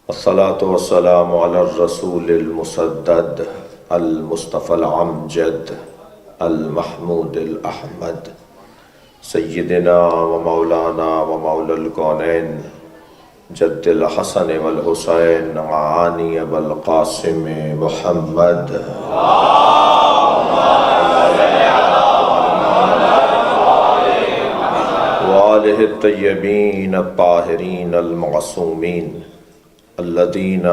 الصلاة والسلام على الرسول المسدد المصطفى العمجد المحمود الأحمد سيدنا ومولانا ومولى الكونين جد الحسن والحسين عاني بالقاسم محمد وآله الطيبين الطاهرين المعصومين الذين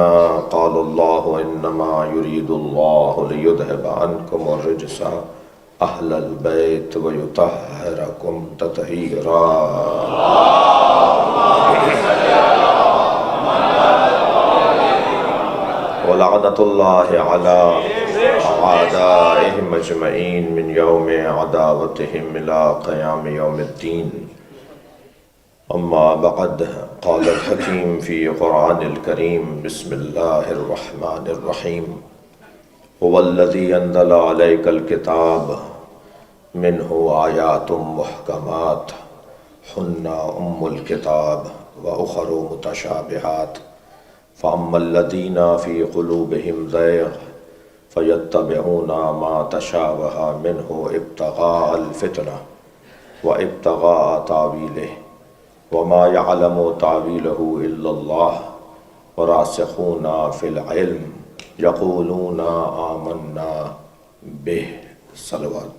قال الله إنما يريد الله ليذهب عنكم الرجس أهل البيت ويطهركم تطهيرا. ولعنة الله على أعدائهم أجمعين من يوم عداوتهم إلى قيام يوم الدين. أما بعد، قال الحكيم في قرآن الكريم: بسم الله الرحمن الرحيم. هو الذي أنزل عليك الكتاب منه آيات محكمات هن أم الكتاب وأخر متشابهات فأما الذين في قلوبهم زيغ فيتبعون ما تشابه منه ابتغاء الفتنة وابتغاء تاويله وما يعلم تاويله إلا الله وراسخون في العلم يقولون آمنا به. صلوات.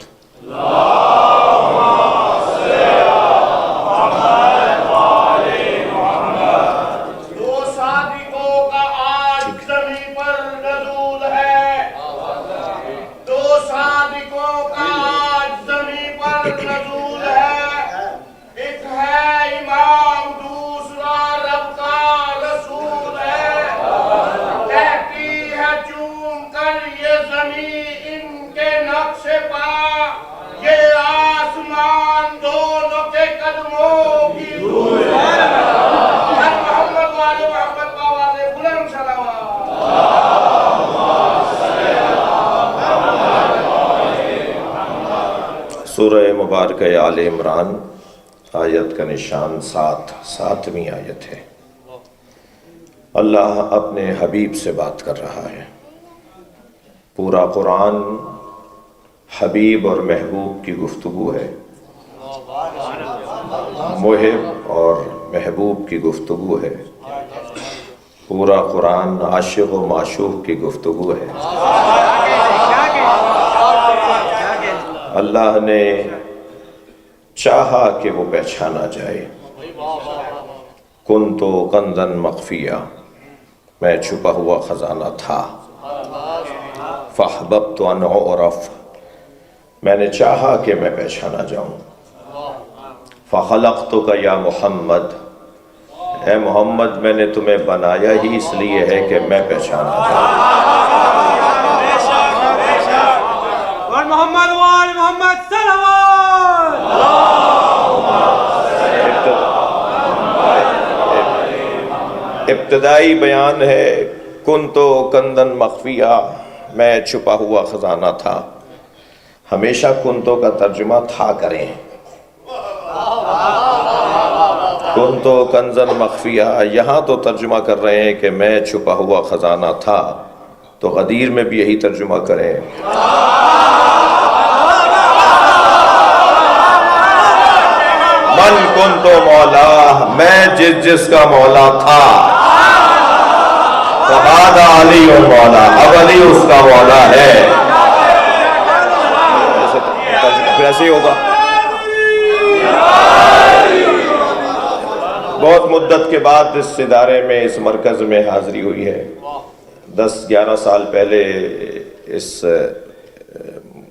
سورہ مبارکہ آل عمران آیت کا نشان 7ویں آیت ہے۔ اللہ اپنے حبیب سے بات کر رہا ہے۔ پورا قرآن حبیب اور محبوب کی گفتگو ہے، محب اور محبوب کی گفتگو ہے۔ پورا قرآن عاشق و معشوق کی گفتگو ہے۔ اللہ نے چاہا کہ وہ پہچانا جائے۔ کنتو کنزن مخفیہ، میں چھپا ہوا خزانہ تھا۔ فاحببت ان اعرف، میں نے چاہا کہ میں پہچانا جاؤں۔ فخلقتک یا محمد، اے محمد میں نے تمہیں بنایا ہی اس لیے ہے کہ میں پہچانا جاؤں۔ محمد وآل محمد صلوات۔ ابتدائی بیان ہے کنتو کنزن مخفیہ، میں چھپا ہوا خزانہ تھا۔ ہمیشہ کنتو کا ترجمہ تھا کریں۔ کنتو کنزن مخفیہ، یہاں تو ترجمہ کر رہے ہیں کہ میں چھپا ہوا خزانہ تھا، تو غدیر میں بھی یہی ترجمہ کریں۔ من کنتو مولا، میں جس کا مولا تھا، فہذا علی و مولا، اب علی اس کا مولا ہے۔ پھر ایسے ہی ہوگا۔ بہت مدت کے بعد اس ادارے میں، اس مرکز میں حاضری ہوئی ہے۔ 10-11 سال پہلے اس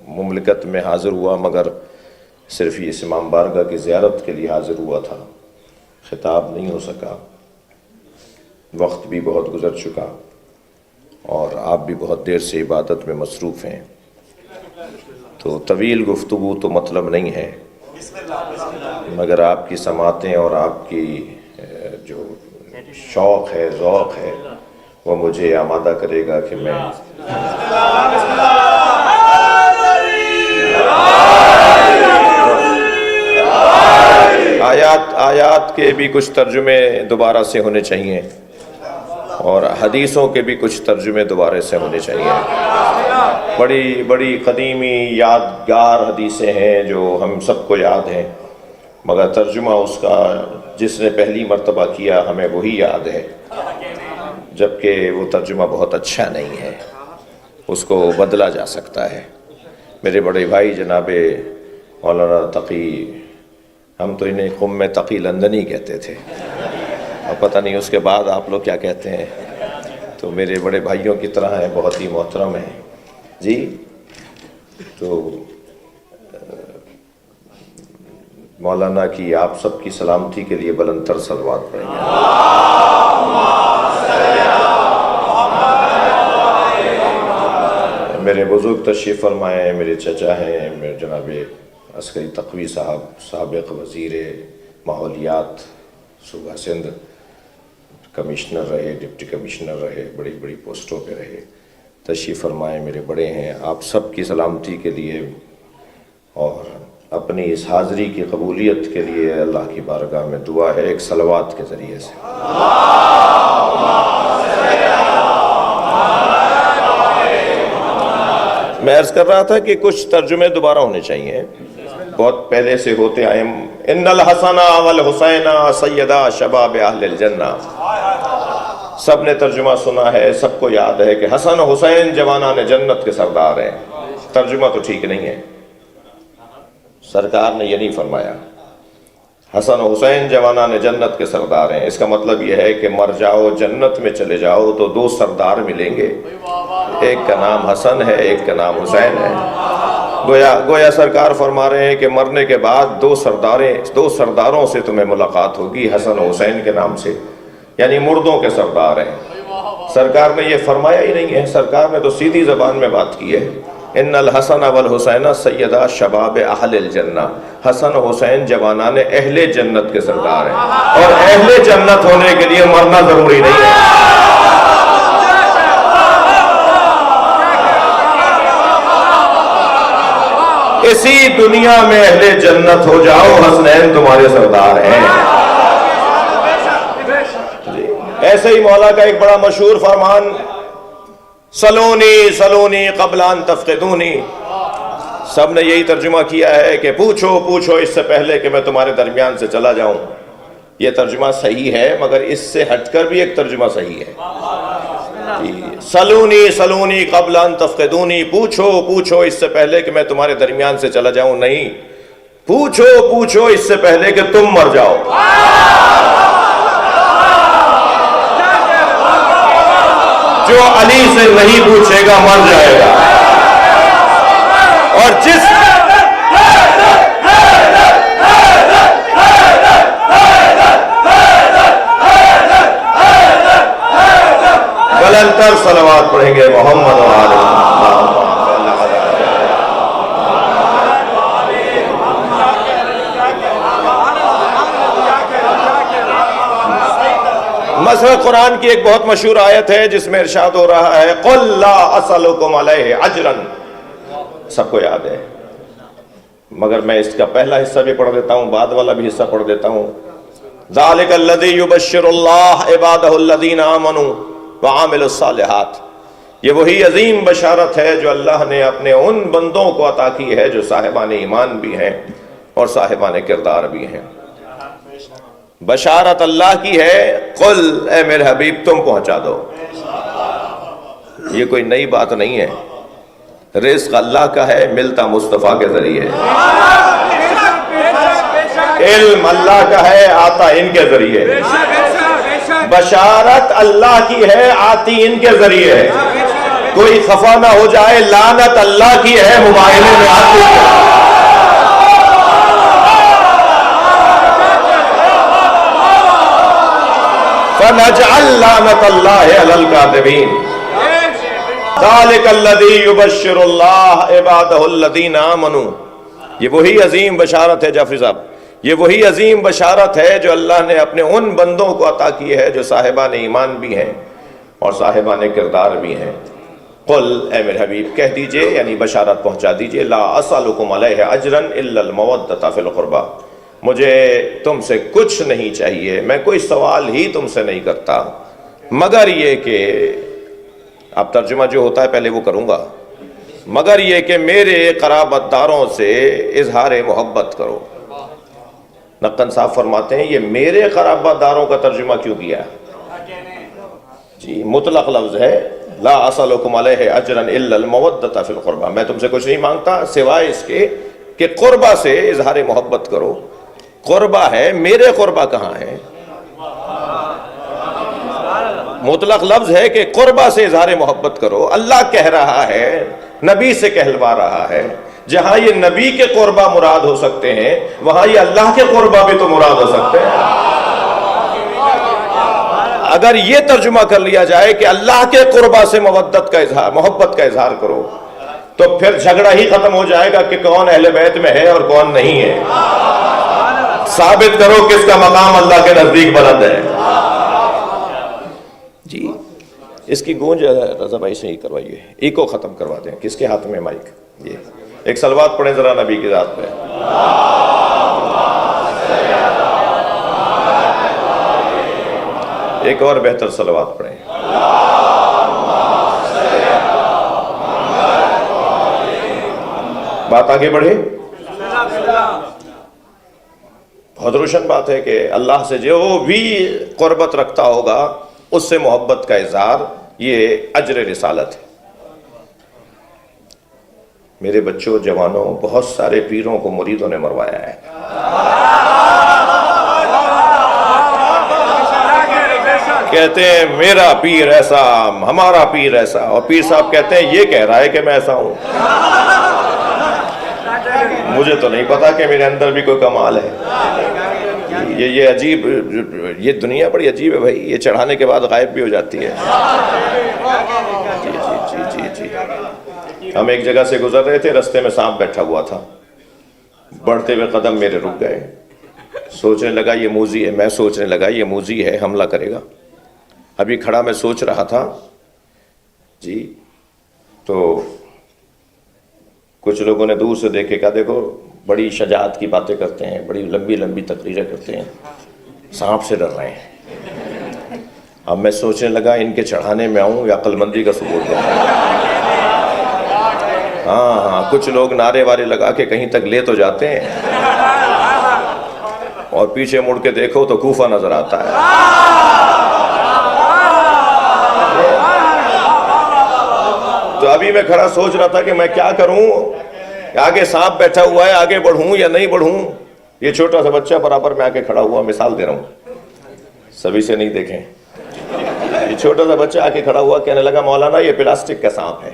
مملکت میں حاضر ہوا، مگر صرف اس امام بارگاہ کی زیارت کے لیے حاضر ہوا تھا۔ خطاب نہیں ہو سکا، وقت بھی بہت گزر چکا، اور آپ بھی بہت دیر سے عبادت میں مصروف ہیں، تو طویل گفتگو تو مطلب نہیں ہے، مگر آپ کی سماعتیں اور آپ کی جو شوق ہے، ذوق ہے، وہ مجھے آمادہ کرے گا کہ میں آیات کے بھی کچھ ترجمے دوبارہ سے ہونے چاہیے، اور حدیثوں کے بھی کچھ ترجمے دوبارے سے ہونے چاہیے۔ بڑی بڑی قدیمی یادگار حدیثیں ہیں جو ہم سب کو یاد ہیں، مگر ترجمہ اس کا جس نے پہلی مرتبہ کیا ہمیں وہی یاد ہے، جبکہ وہ ترجمہ بہت اچھا نہیں ہے، اس کو بدلا جا سکتا ہے۔ میرے بڑے بھائی جناب مولانا تقی، ہم تو انہیں قم میں تقی لندنی کہتے تھے، اور پتہ نہیں اس کے بعد آپ لوگ کیا کہتے ہیں، تو میرے بڑے بھائیوں کی طرح ہیں، بہت ہی محترم ہیں جی۔ تو مولانا کی آپ سب کی سلامتی کے لیے بلند تر صلوات پڑھیں گے۔ میرے بزرگ تشریف فرمائے، میرے چچا ہیں، میرے جناب عسکری تقوی صاحب، سابق وزیر ماحولیات صوبہ سندھ، کمشنر رہے، ڈپٹی کمشنر رہے، بڑی بڑی پوسٹوں پہ رہے، تشریف فرمائے، میرے بڑے ہیں، آپ سب کی سلامتی کے لیے اور اپنی اس حاضری کی قبولیت کے لیے اللہ کی بارگاہ میں دعا ہے ایک صلوات کے ذریعے سے۔ میں عرض کر رہا تھا کہ کچھ ترجمے دوبارہ ہونے چاہیے، بہت پہلے سے ہوتے آئے۔ ان الحسن والحسین سیدا شباب اہل الجنہ، سب نے ترجمہ سنا ہے، سب کو یاد ہے کہ حسن و حسین جوانان جنت کے سردار ہیں۔ ترجمہ تو ٹھیک نہیں ہے، سرکار نے یہ نہیں فرمایا حسن و حسین جوانان جنت کے سردار ہیں۔ اس کا مطلب یہ ہے کہ مر جاؤ جنت میں چلے جاؤ تو دو سردار ملیں گے، ایک کا نام حسن ہے، ایک کا نام حسین ہے۔ گویا سرکار فرما رہے ہیں کہ مرنے کے بعد دو سرداروں سے تمہیں ملاقات ہوگی، حسن و حسین کے نام سے، یعنی مردوں کے سردار ہیں۔ سرکار نے یہ فرمایا ہی نہیں ہے، سرکار نے تو سیدھی زبان میں بات کی ہے، ان الحسن والحسین سیدا شباب اہل الجنہ، حسن و حسین جوانان اہل جنت کے سردار ہیں، اور اہل جنت ہونے کے لیے مرنا ضروری نہیں ہے۔ اسی دنیا میں اہل جنت ہو جاؤ، حسنین تمہارے سردار ہیں۔ ایسے ہی مولا کا ایک بڑا مشہور فرمان، سلونی سلونی قبل ان تفقدونی، سب نے یہی ترجمہ کیا ہے کہ پوچھو پوچھو اس سے پہلے کہ میں تمہارے درمیان سے چلا جاؤں۔ یہ ترجمہ صحیح ہے، مگر اس سے ہٹ کر بھی ایک ترجمہ صحیح ہے، سلونی سلونی قبل ان تفقدونی، پوچھو پوچھو اس سے پہلے کہ میں تمہارے درمیان سے چلا جاؤں، نہیں، پوچھو پوچھو اس سے پہلے کہ تم مر جاؤ۔ جو علی سے نہیں پوچھے گا مر جائے گا، اور جس بلند تر صلوات پڑھیں گے محمد و آل محمد۔ مثلا قرآن کی ایک بہت مشہور آیت ہے جس میں ارشاد ہو رہا ہے قُلْ لَا أَسْأَلُكُمْ عَلَيْهِ أَجْرًا، سب کو یاد ہے، مگر میں اس کا پہلا حصہ بھی پڑھ دیتا ہوں، بعد والا بھی حصہ پڑھ دیتا ہوں۔ ذَلِكَ الَّذِي يُبَشِّرُ اللَّهُ عِبَادَهُ الَّذِينَ آمَنُوا وَعَمِلُوا الصَّالِحَاتِ، یہ وہی عظیم بشارت ہے جو اللہ نے اپنے ان بندوں کو عطا کی ہے جو صاحبان ایمان بھی ہیں اور صاحبان کردار بھی ہیں۔ بشارت اللہ کی ہے، قل اے میرے حبیب تم پہنچا دو، یہ کوئی نئی بات نہیں ہے، رزق اللہ کا ہے، ملتا مصطفیٰ کے ذریعے، علم اللہ کا ہے، آتا ان کے ذریعے، بشارت اللہ کی ہے، آتی ان کے ذریعے ہے، کوئی خفا نہ ہو جائے، لعنت اللہ کی ہے، موبائلوں میں آتی ہے۔ فَنَجْعَلْ لَعْنَةَ اللَّهِ عَلَى الْكَاذِبِينَ ذَلِكَ الَّذِي يُبَشِّرُ اللَّهُ عِبَادَهُ الَّذِينَ آمَنُوا، یہ وہی عظیم بشارت ہے جعفری صاحب، یہ وہی عظیم بشارت ہے جو اللہ نے اپنے ان بندوں کو عطا کی ہے جو صاحبان ایمان بھی ہیں اور صاحبان کردار بھی ہیں۔ قل اے میرے حبیب کہہ دیجئے، یعنی بشارت پہنچا دیجئے، لا اسألکم علیہ اجرا الا المودۃ فی القربى، مجھے تم سے کچھ نہیں چاہیے، میں کوئی سوال ہی تم سے نہیں کرتا مگر یہ کہ اب ترجمہ جو ہوتا ہے پہلے وہ کروں گا، مگر یہ کہ میرے قرابت داروں سے اظہار محبت کرو۔ نقن صاحب فرماتے ہیں یہ میرے قرابت داروں کا ترجمہ کیوں کیا ہے؟ جی مطلق لفظ ہے، لا اسألکم علیہ اجرا الا المودۃ فی القربہ، میں تم سے کچھ نہیں مانگتا سوائے اس کے کہ قربہ سے اظہار محبت کرو۔ قربہ ہے، میرے قربہ کہاں ہے؟ مطلق لفظ ہے کہ قربہ سے اظہار محبت کرو۔ اللہ کہہ رہا ہے، نبی سے کہلوا رہا ہے، جہاں یہ نبی کے قربہ مراد ہو سکتے ہیں وہاں یہ اللہ کے قربہ بھی تو مراد ہو سکتے ہیں۔ اگر یہ ترجمہ کر لیا جائے کہ اللہ کے قربہ سے مودت کا اظہار، محبت کا اظہار کرو، تو پھر جھگڑا ہی ختم ہو جائے گا کہ کون اہل بیت میں ہے اور کون نہیں ہے۔ ثابت کرو کس کا مقام اللہ کے نزدیک بلند ہے۔ جی اس کی گونج رضا بھائی سے ہی کروائیے، ایکو ختم کروا دیں۔ کس کے ہاتھ میں مائک؟ یہ ایک صلوات پڑھیں ذرا نبی کی ذات پہ۔ ایک اور بہتر صلوات پڑھیں۔ بات آگے بڑھے۔ بہت روشن بات ہے کہ اللہ سے جو بھی قربت رکھتا ہوگا اس سے محبت کا اظہار یہ اجر رسالت ہے۔ میرے بچوں جوانوں، بہت سارے پیروں کو مریدوں نے مروایا ہے۔ کہتے ہیں میرا پیر ایسا، ہمارا پیر ایسا، اور پیر صاحب کہتے ہیں یہ کہہ رہا ہے کہ میں ایسا ہوں۔ مجھے تو نہیں پتا کہ میرے اندر بھی کوئی کمال ہے۔ یہ عجیب، یہ دنیا بڑی عجیب ہے بھائی، یہ چڑھانے کے بعد غائب بھی ہو جاتی ہے۔ جی جی جی جی جی ہم ایک جگہ سے گزر رہے تھے، رستے میں سانپ بیٹھا ہوا تھا، بڑھتے ہوئے قدم میرے رک گئے۔ سوچنے لگا یہ موذی ہے، میں سوچنے لگا یہ موذی ہے، حملہ کرے گا۔ ابھی کھڑا میں سوچ رہا تھا جی، تو کچھ لوگوں نے دور سے دیکھے، کہا دیکھو بڑی شجاعت کی باتیں کرتے ہیں، بڑی لمبی لمبی تقریریں کرتے ہیں، سانپ سے ڈر رہے ہیں۔ اب میں سوچنے لگا ان کے چڑھانے میں آؤں یا عقل مندی کا ثبوت دوں۔ ہاں کچھ لوگ نعرے وارے لگا کے کہیں تک لے تو جاتے ہیں اور پیچھے مڑ کے دیکھو تو کوفہ نظر آتا ہے۔ تو ابھی میں کھڑا سوچ رہا تھا کہ میں کیا کروں، آگے سانپ بیٹھا ہوا ہے، آگے بڑھوں یا نہیں بڑھوں۔ یہ چھوٹا سا بچہ برابر میں آگے کھڑا ہوا، مثال دے رہا ہوں، سبھی سے نہیں دیکھیں۔ یہ چھوٹا سا بچہ آگے کھڑا ہوا، کہنے لگا مولانا یہ پلاسٹک کا سانپ ہے۔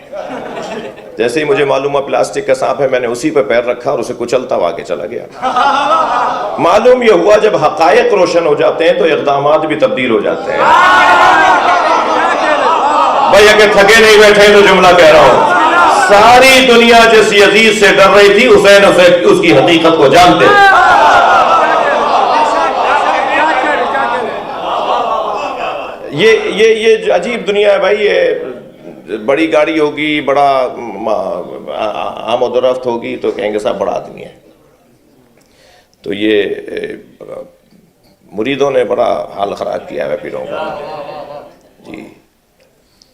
جیسے ہی مجھے معلوم ہوا پلاسٹک کا سانپ ہے، میں نے اسی پہ پیر رکھا اور اسے کچلتا ہوا آگے چلا گیا۔ معلوم یہ ہوا جب حقائق روشن ہو جاتے ہیں تو اقدامات بھی تبدیل ہو جاتے ہیں۔ بھائی اگر تھکے نہیں بیٹھے تو جملہ کہہ رہا ہوں، ساری دنیا جس یزید سے ڈر رہی تھی، حسین اس کی حقیقت کو جانتے۔ یہ عجیب دنیا ہے بھائی۔ یہ بڑی گاڑی ہوگی، بڑا آمد و رفت ہوگی تو کہیں گے صاحب بڑا آدمی ہے۔ تو یہ مریدوں نے بڑا حال خراب کیا ہے پیروں کا۔ جی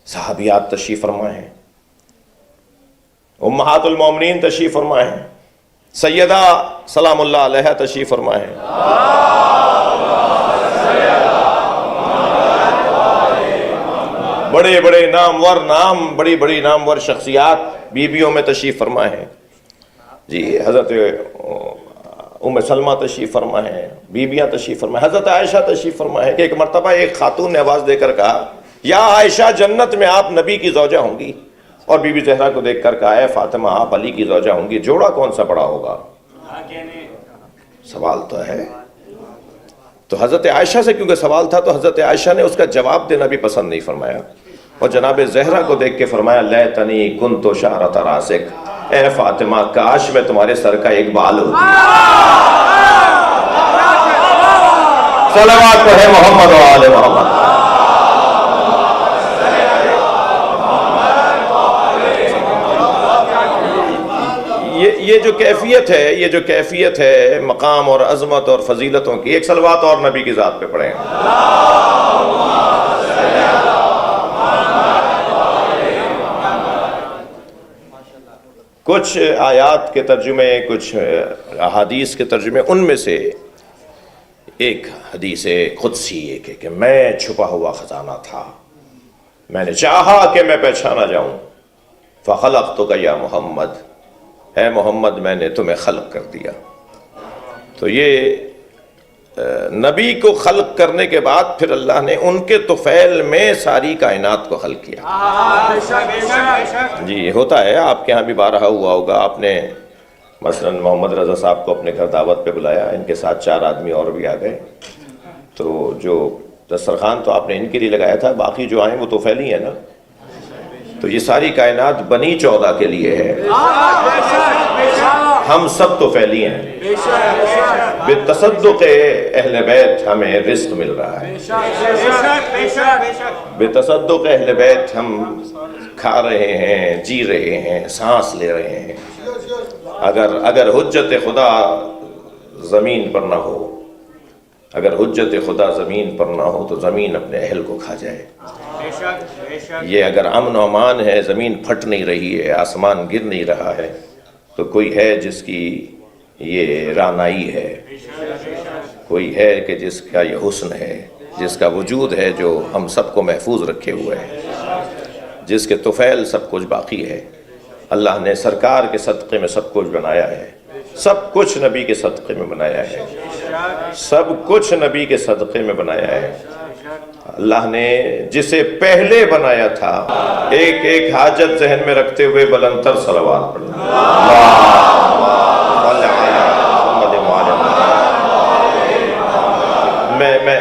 صحابیات تشریف فرما ہیں، امہات المومنین تشریف فرما ہیں، سیدہ سلام اللہ علیہ تشریف فرما ہیں۔ بڑے بڑے بڑی بڑی نامور شخصیات بیویوں میں تشریف فرما ہیں۔ جی حضرت ام سلمہ تشریف فرما ہے، بیویاں تشریف فرما ہے، حضرت عائشہ تشریف فرما ہے کہ ایک مرتبہ ایک خاتون نے آواز دے کر کہا یا عائشہ جنت میں آپ نبی کی زوجہ ہوں گی، اور بی بی زہرا کو دیکھ کر کہا اے فاطمہ آپ علی کی زوجہ ہوں گی، جوڑا کون سا بڑا ہوگا؟ سوال تو ہے۔ تو حضرت عائشہ سے کیونکہ سوال تھا تو حضرت عائشہ نے اس کا جواب دینا بھی پسند نہیں فرمایا، اور جناب زہرا کو دیکھ کے فرمایا لیتنی کنت شعرۃ راسک، اے فاطمہ کاش میں تمہارے سر کا ایک بال ہوتی۔ صلوات پڑھے محمد و آل محمد۔ یہ جو کیفیت ہے مقام اور عظمت اور فضیلتوں کی، ایک صلوات اور نبی کی ذات پہ پڑھیں۔ کچھ آیات کے ترجمے، کچھ احادیث کے ترجمے، ان میں سے ایک حدیث قدسی ایک ہے کہ میں چھپا ہوا خزانہ تھا، میں نے چاہا کہ میں پہچانا جاؤں، فخلقتک یا محمد، اے محمد میں نے تمہیں خلق کر دیا۔ تو یہ نبی کو خلق کرنے کے بعد پھر اللہ نے ان کے طفیل میں ساری کائنات کو خلق کیا۔ جی ہوتا ہے، آپ کے ہاں بھی بارہا ہوا ہوگا، آپ نے مثلا محمد رضا صاحب کو اپنے گھر دعوت پہ بلایا، ان کے ساتھ 4 آدمی اور بھی آ گئے، تو جو دسترخوان تو آپ نے ان کے لیے لگایا تھا، باقی جو آئیں وہ طفیل ہی ہیں نا، تو یہ ساری کائنات بنی 14 کے لیے ہے، ہم سب طفیلی ہیں۔ بتصدق اہل بیت ہمیں رزق مل رہا ہے، بتصدق اہل بیت ہم کھا رہے ہیں، جی رہے ہیں، سانس لے رہے ہیں۔ اگر حجت خدا زمین پر نہ ہو، اگر حجت خدا زمین پر نہ ہو تو زمین اپنے اہل کو کھا جائے۔ یہ اگر امن و امان ہے، زمین پھٹ نہیں رہی ہے، آسمان گر نہیں رہا ہے، تو کوئی ہے جس کی یہ رانائی ہے، کوئی ہے کہ جس کا یہ حسن ہے، جس کا وجود ہے جو ہم سب کو محفوظ رکھے ہوئے ہے، جس کے طفیل سب کچھ باقی ہے۔ اللہ نے سرکار کے صدقے میں سب کچھ بنایا ہے، سب کچھ نبی کے صدقے میں بنایا ہے، سب کچھ نبی کے صدقے میں بنایا ہے۔ اللہ نے جسے پہلے بنایا تھا، ایک ایک حاجت ذہن میں رکھتے ہوئے بلندتر صلوات پڑھنا۔ میں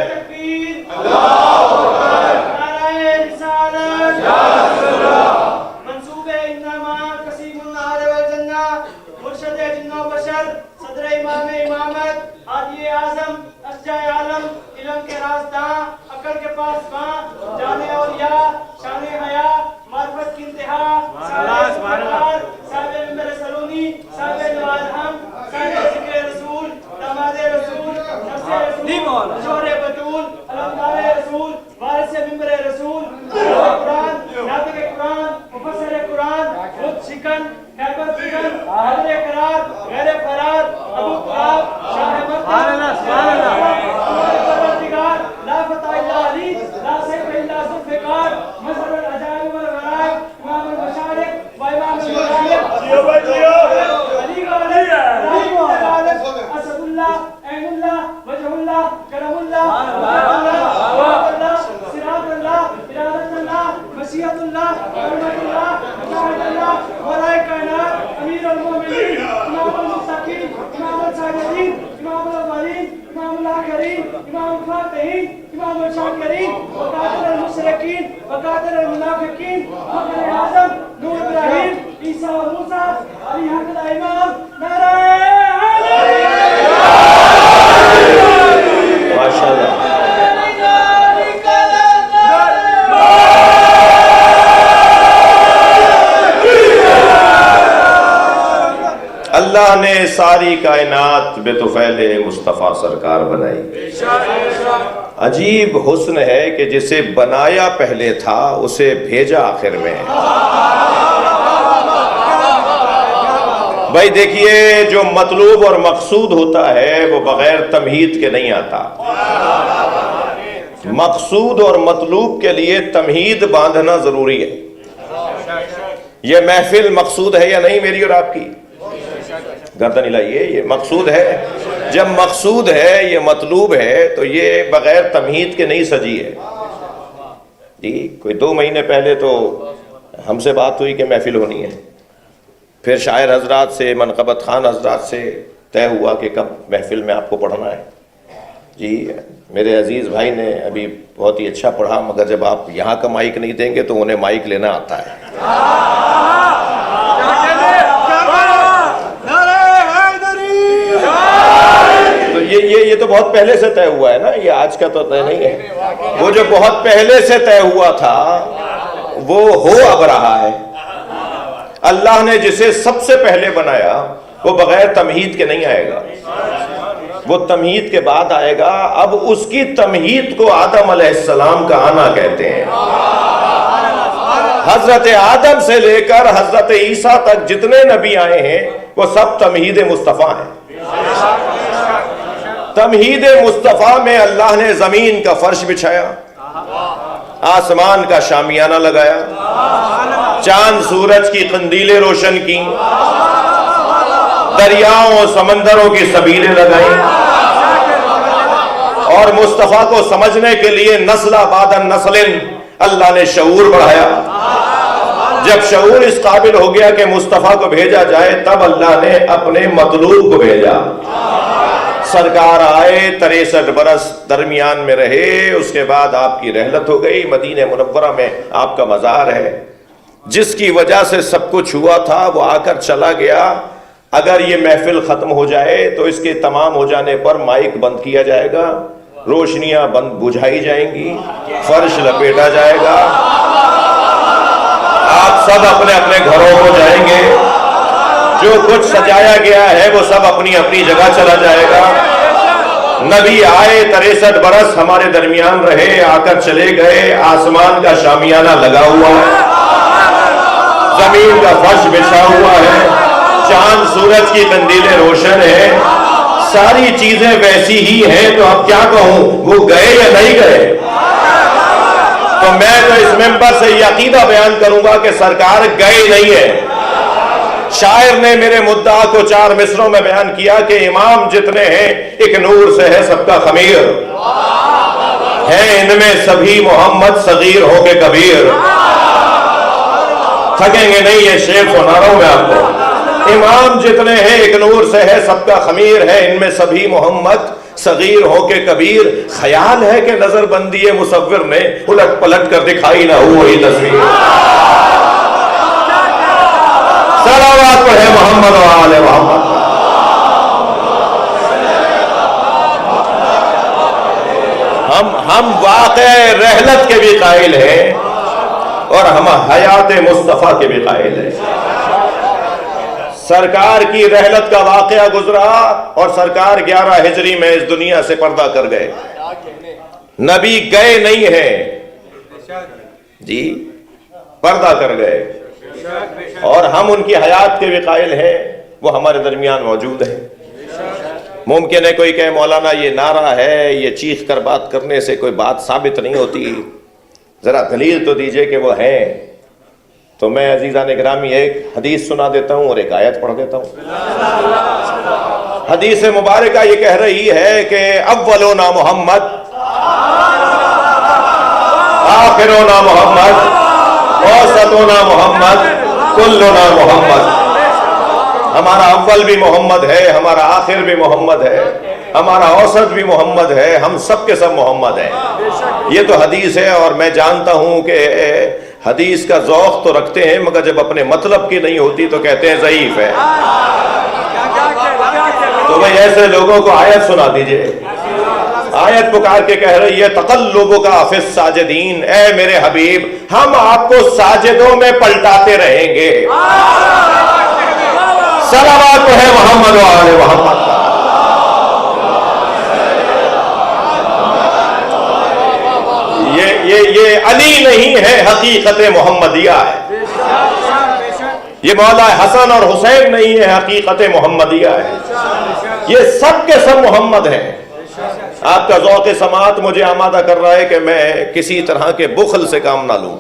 اللہ نے ساری کائنات بطفیل مصطفیٰ سرکار بنائی۔ عجیب حسن ہے کہ جسے بنایا پہلے تھا اسے بھیجا آخر میں۔ بھائی دیکھیے، جو مطلوب اور مقصود ہوتا ہے وہ بغیر تمہید کے نہیں آتا۔ مقصود اور مطلوب کے لیے تمہید باندھنا ضروری ہے۔ یہ محفل مقصود ہے یا نہیں میری اور آپ کی؟ گردن ہلائیے، یہ مقصود ہے۔ جب مقصود ہے، یہ مطلوب ہے، تو یہ بغیر تمہید کے نہیں سجی ہے۔ جی کوئی 2 مہینے پہلے تو ہم سے بات ہوئی کہ محفل ہونی ہے، پھر شاعر حضرات سے، منقبت خان حضرات سے طے ہوا کہ کب محفل میں آپ کو پڑھنا ہے۔ جی میرے عزیز بھائی نے ابھی بہت ہی اچھا پڑھا، مگر جب آپ یہاں کا مائک نہیں دیں گے تو انہیں مائک لینا آتا ہے۔ تو یہ تو بہت پہلے سے طے ہوا ہے نا، یہ آج کا تو طے نہیں ہے۔ وہ جو بہت پہلے سے طے ہوا تھا وہ ہو اب رہا ہے۔ اللہ نے جسے سب سے پہلے بنایا وہ بغیر تمہید کے نہیں آئے گا، وہ تمہید کے بعد آئے گا۔ اب اس کی تمہید کو آدم علیہ السلام کا آنا کہتے ہیں۔ حضرت آدم سے لے کر حضرت عیسیٰ تک جتنے نبی آئے ہیں وہ سب تمہید مصطفیٰ ہیں۔ تمہید مصطفیٰ میں اللہ نے زمین کا فرش بچھایا، آسمان کا شامیانہ لگایا، چاند سورج کی قندیلیں روشن کی، دریاؤں سمندروں کی سبیلیں لگائیں، اور مصطفیٰ کو سمجھنے کے لیے نسل بعد نسل اللہ نے شعور بڑھایا۔ جب شعور اس قابل ہو گیا کہ مصطفیٰ کو بھیجا جائے، تب اللہ نے اپنے مطلوب کو بھیجا۔ سرکار آئے، 63 برس درمیان میں رہے، اس کے بعد آپ کی رحلت ہو گئی، مدینہ منورہ میں آپ کا مزار ہے۔ جس کی وجہ سے سب کچھ ہوا تھا وہ آ کر چلا گیا۔ اگر یہ محفل ختم ہو جائے تو اس کے تمام ہو جانے پر مائک بند کیا جائے گا، روشنیاں بند بجھائی جائیں گی، فرش لپیٹا جائے گا، آپ سب اپنے اپنے گھروں کو جائیں گے، جو کچھ سجایا گیا ہے وہ سب اپنی اپنی جگہ چلا جائے گا۔ نبی آئے، 63 برس ہمارے درمیان رہے، آ کر چلے گئے، آسمان کا شامیانہ لگا ہوا ہے، زمین کا فرش بچھا ہوا ہے، چاند سورج کی قندیلیں روشن ہیں، ساری چیزیں ویسی ہی ہیں، تو اب کیا کہوں، وہ گئے یا نہیں گئے؟ تو میں تو اس منبر سے یہ عقیدہ بیان کروں گا کہ سرکار گئے نہیں ہے۔ شاعر نے میرے مدعا کو 4 مصروں میں بیان کیا کہ امام جتنے ہیں ایک نور سے ہے سب کا خمیر، ہے ان میں سبھی محمد صغیر ہو کے کبیر۔ تھکیں گے نہیں یہ شعر سنا رہا ہوں میں آپ کو۔ امام جتنے ہیں ایک نور سے ہے سب کا خمیر، ہے ان میں سبھی محمد صغیر ہو کے کبیر۔ خیال ہے کہ نظر بندی مصور نے الٹ پلٹ کر دکھائی نہ ہو وہی تصویر۔ صلوات پڑھے محمد و آل محمد۔ ہم واقع رحلت کے بھی قائل ہیں اور ہم حیات مصطفیٰ کے بھی قائل ہیں۔ سرکار کی رحلت کا واقعہ گزرا اور سرکار 11 ہجری میں اس دنیا سے پردہ کر گئے۔ نبی گئے نہیں ہیں جی، پردہ کر گئے، اور ہم ان کی حیات کے بھی قائل ہیں، وہ ہمارے درمیان موجود ہیں۔ ممکن ہے کوئی کہے مولانا یہ نعرہ ہے، یہ چیخ کر بات کرنے سے کوئی بات ثابت نہیں ہوتی، ذرا دلیل تو دیجئے کہ وہ ہیں۔ تو میں عزیزان گرامی ایک حدیث سنا دیتا ہوں اور ایک آیت پڑھ دیتا ہوں۔ حدیث مبارکہ یہ کہہ رہی ہے کہ اولنا محمد، آخرنا محمد، اوسطنا محمد، کلنا محمد۔ ہمارا اول بھی محمد ہے، ہمارا آخر بھی محمد ہے، ہمارا اوسط بھی محمد ہے، ہم سب کے سب محمد ہیں۔ یہ تو حدیث ہے، اور میں جانتا ہوں کہ حدیث کا ذوق تو رکھتے ہیں، مگر جب اپنے مطلب کی نہیں ہوتی تو کہتے ہیں ضعیف ہے۔ تو بھئی ایسے لوگوں کو آیت سنا دیجئے۔ آیت پکار کے کہہ رہی ہے تقلبک فی الساجدین، اے میرے حبیب ہم آپ کو ساجدوں میں پلٹاتے رہیں گے۔ صلوات ہے محمد و آل محمد۔ یہ علی نہیں ہے، حقیقت محمدیہ ہے۔ یہ مولا حسن اور حسین نہیں ہے، حقیقت محمدیہ ہے۔ یہ سب کے سب محمد ہیں۔ آپ کا ذوق سماعت مجھے آمادہ کر رہا ہے کہ میں کسی طرح کے بخل سے کام نہ لوں۔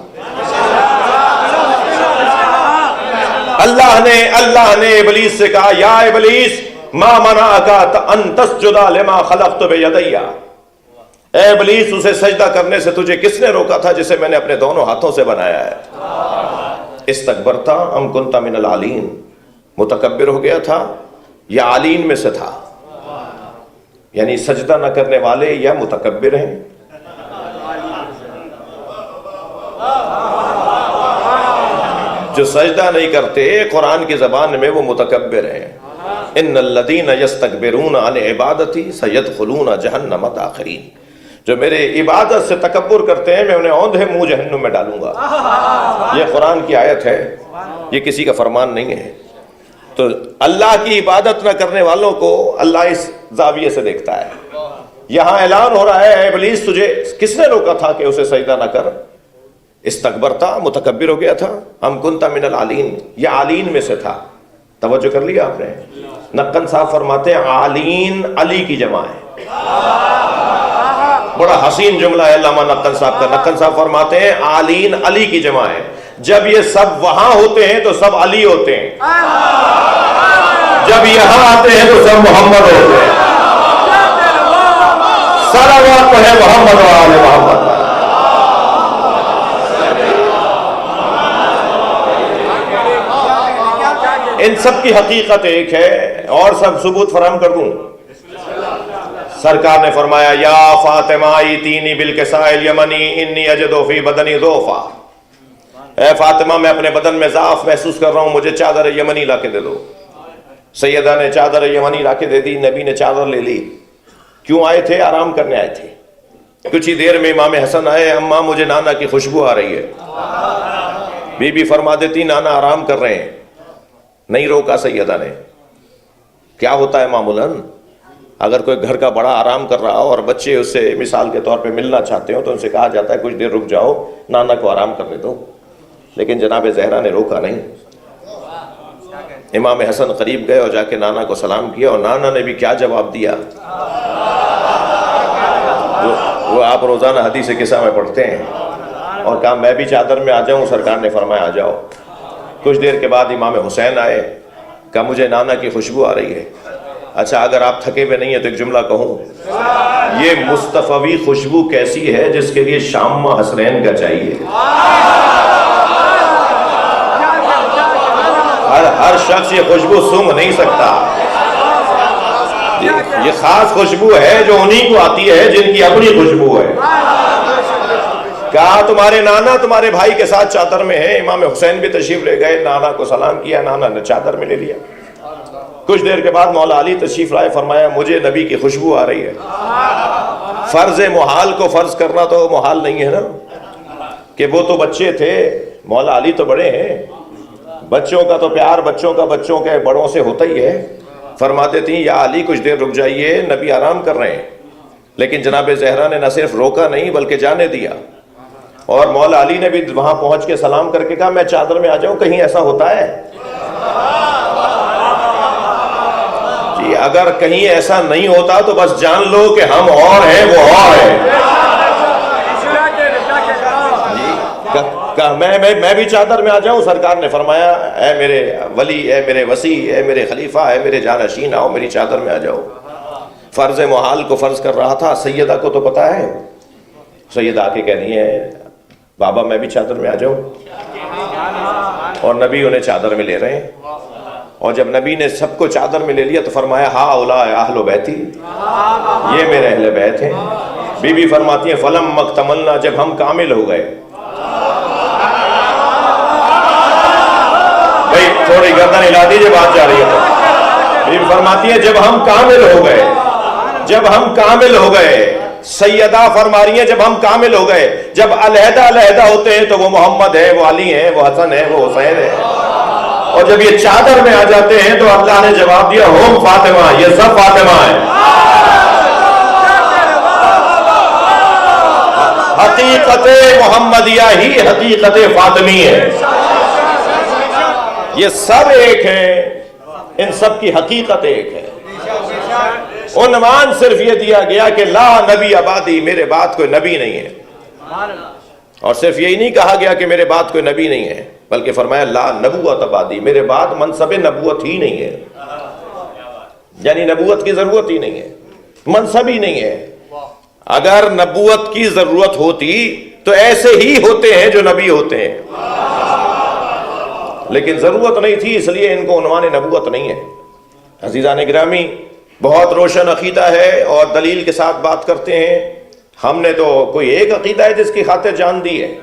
اللہ نے ابلیس سے کہا یا ابلیس ما منعک ان تسجد لما خلقت بیدی، اے ابلیس اسے سجدہ کرنے سے تجھے کس نے روکا تھا جسے میں نے اپنے دونوں ہاتھوں سے بنایا ہے؟ استکبرتا ام کنت من العالین، متکبر ہو گیا تھا یا عالین میں سے تھا؟ یعنی سجدہ نہ کرنے والے یا متکبر ہیں؟ جو سجدہ نہیں کرتے قرآن کی زبان میں وہ متکبر ہیں۔ ان الذین یستکبرون عن عبادتی سیدخلون جہنم داخرین، جو میرے عبادت سے تکبر کرتے ہیں میں انہیں اوندھے منہ جہنم میں ڈالوں گا۔ یہ قرآن کی آیت ہے، یہ کسی کا فرمان نہیں ہے۔ تو اللہ کی عبادت نہ کرنے والوں کو اللہ اس زاویے سے دیکھتا ہے۔ یہاں اعلان ہو رہا ہے اے ابلیس تجھے کس نے روکا تھا کہ اسے سجدہ نہ کر؟ استکبرتا، متکبر ہو گیا تھا. ام کنت من العالین، یہ عالین میں سے تھا. توجہ کر لیا آپ نے. نقن صاحب فرماتے ہیں عالین علی کی جمع ہے. بڑا حسین جملہ ہے علامہ نقن صاحب کا. نقن صاحب فرماتے ہیں عالین علی کی جمع ہے. جب یہ سب وہاں ہوتے ہیں تو سب علی ہوتے ہیں، جب یہاں آتے ہیں تو سب محمد ہوتے ہیں. صلوات تو ہے محمد و آل محمد. ان سب کی حقیقت ایک ہے، اور سب ثبوت فراہم کر دوں. سرکار نے فرمایا یا فاطمہ ایتینی بالکساء الیمنی انی اجد فی بدنی ضعفا. اے فاطمہ میں اپنے بدن میں ضعف محسوس کر رہا ہوں، مجھے چادر یمنی لا کے دے دو. سیدہ نے چادر یمنی لا کے دے دی. نبی نے چادر لے لی. کیوں آئے تھے؟ آرام کرنے آئے تھے. کچھ ہی دیر میں امام حسن آئے. اماں مجھے نانا کی خوشبو آ رہی ہے. بی بی فرما دیتی نانا آرام کر رہے ہیں. نہیں روکا سیدہ نے. کیا ہوتا ہے معمولاً اگر کوئی گھر کا بڑا آرام کر رہا ہو اور بچے اس سے مثال کے طور پہ ملنا چاہتے ہو تو ان سے کہا جاتا ہے کچھ دیر رک جاؤ، نانا کو آرام کرنے دو. لیکن جناب زہرا نے روکا نہیں. امام حسن قریب گئے اور جا کے نانا کو سلام کیا، اور نانا نے بھی کیا جواب دیا وہ آپ روزانہ حدیث قصہ میں پڑھتے ہیں. اور کہا میں بھی چادر میں آ جاؤں. سرکار نے فرمایا آ جاؤ. کچھ دیر کے بعد امام حسین آئے. کہا مجھے نانا کی خوشبو آ رہی ہے. اچھا اگر آپ تھکے ہوئے نہیں ہیں تو ایک جملہ کہوں، یہ مصطفی خوشبو کیسی ہے جس کے لیے شام حسنین کا چاہیے. ہر شخص یہ خوشبو سونگھ نہیں سکتا. یہ خاص خوشبو ہے جو انہی کو آتی ہے جن کی اپنی خوشبو ہے. کہا تمہارے نانا تمہارے بھائی کے ساتھ چادر میں ہے. امام حسین بھی تشریف لے گئے. نانا کو سلام کیا، نانا نے چادر میں لے لیا. کچھ دیر کے بعد مولا علی تشریف لائے. فرمایا مجھے نبی کی خوشبو آ رہی ہے. فرض محال کو فرض کرنا تو محال نہیں ہے نا، کہ وہ تو بچے تھے، مولا علی تو بڑے ہیں. بچوں کا تو پیار بچوں کے بڑوں سے ہوتا ہی ہے. فرماتے تھیں یا علی کچھ دیر رک جائیے، نبی آرام کر رہے ہیں. لیکن جناب زہرا نے نہ صرف روکا نہیں بلکہ جانے دیا. اور مولا علی نے بھی وہاں پہنچ کے سلام کر کے کہا میں چادر میں آ جاؤں. کہیں ایسا ہوتا ہے جی؟ اگر کہیں ایسا نہیں ہوتا تو بس جان لو کہ ہم اور ہیں وہ اور ہیں. میں بھی چادر میں آ جاؤں. سرکار نے فرمایا اے میرے ولی، اے میرے وسیع، اے میرے خلیفہ، اے میرے جانشین، آؤ میری چادر میں آ جاؤ. فرض محال کو فرض کر رہا تھا. سیدہ کو تو پتا ہے. سیدہ آ کے کہہ رہی ہے بابا میں بھی چادر میں آ جاؤں. اور نبی انہیں چادر میں لے رہے ہیں. اور جب نبی نے سب کو چادر میں لے لیا تو فرمایا ہا اولیٰ اہل بیتی، یہ میرے اہل بیت ہیں. بی بی فرماتی ہیں فلم مکتملنا، جب ہم کامل ہو گئے. بھئی تھوڑی گردن ہلا دیجیے، بات جا رہی ہے. تو بی بی فرماتی ہیں جب ہم کامل ہو گئے، جب ہم کامل ہو گئے. سیدہ فرما رہی ہیں جب ہم کامل ہو گئے. جب علیحدہ علیحدہ ہوتے ہیں تو وہ محمد ہے، وہ علی ہے، وہ حسن ہے، وہ حسین ہے. اور جب یہ چادر میں آ جاتے ہیں تو اللہ نے جواب دیا ہوم فاطمہ، یہ سب فاطمہ ہے. حقیقت محمدیہ ہی حقیقت فاطمی ہے. یہ سب ایک ہیں، ان سب کی حقیقت ایک ہے. عنوان صرف یہ دیا گیا کہ لا نبی آبادی، میرے بعد کوئی نبی نہیں ہے. اور صرف یہی نہیں کہا گیا کہ میرے بعد کوئی نبی نہیں ہے، بلکہ فرمایا لا نبوت آبادی، میرے بعد منصب نبوت ہی نہیں ہے. یعنی نبوت کی ضرورت ہی نہیں ہے، منصب ہی نہیں ہے. اگر نبوت کی ضرورت ہوتی تو ایسے ہی ہوتے ہیں جو نبی ہوتے ہیں، لیکن ضرورت نہیں تھی، اس لیے ان کو عنوان نبوت نہیں ہے. عزیزان گرامی، بہت روشن عقیدہ ہے اور دلیل کے ساتھ بات کرتے ہیں. ہم نے تو کوئی ایک عقیدہ ہے جس کی خاطر جان دی ہے.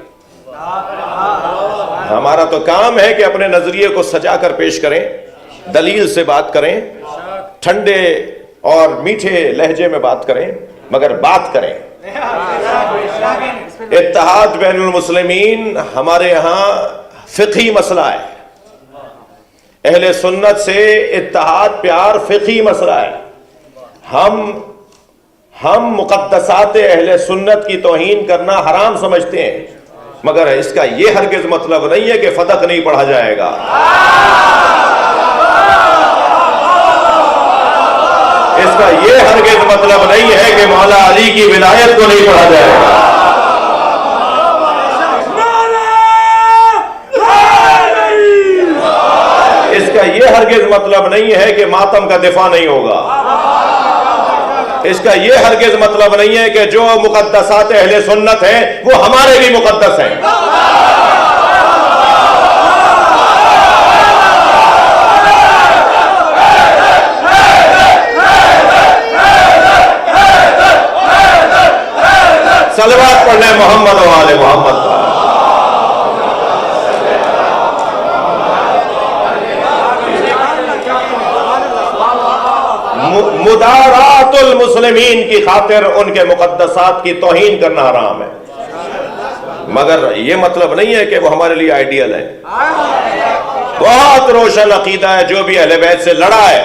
ہمارا تو کام ہے کہ اپنے نظریے کو سجا کر پیش کریں، دلیل سے بات کریں، ٹھنڈے اور میٹھے لہجے میں بات کریں، مگر بات کریں. اتحاد بین المسلمین ہمارے یہاں فقہی مسئلہ ہے. اہل سنت سے اتحاد پیار فقہی مسئلہ ہے. ہم مقدسات اہل سنت کی توہین کرنا حرام سمجھتے ہیں. مگر اس کا یہ ہرگز مطلب نہیں ہے کہ فتق نہیں پڑھا جائے گا. اس کا یہ ہرگز مطلب نہیں ہے کہ مولا علی کی ولایت کو نہیں پڑھا جائے گا. اس کا یہ ہرگز مطلب نہیں ہے کہ ماتم کا دفاع نہیں ہوگا. اس کا یہ ہرگز مطلب نہیں ہے کہ جو مقدسات اہل سنت ہیں وہ ہمارے بھی مقدس ہیں. صلوات پڑھنے محمد و آل محمد پر. مدارات المسلمین کی خاطر ان کے مقدسات کی توہین کرنا حرام ہے، مگر یہ مطلب نہیں ہے کہ وہ ہمارے لیے آئیڈیل ہے. بہت روشن عقیدہ ہے، جو بھی اہل بیت سے لڑا ہے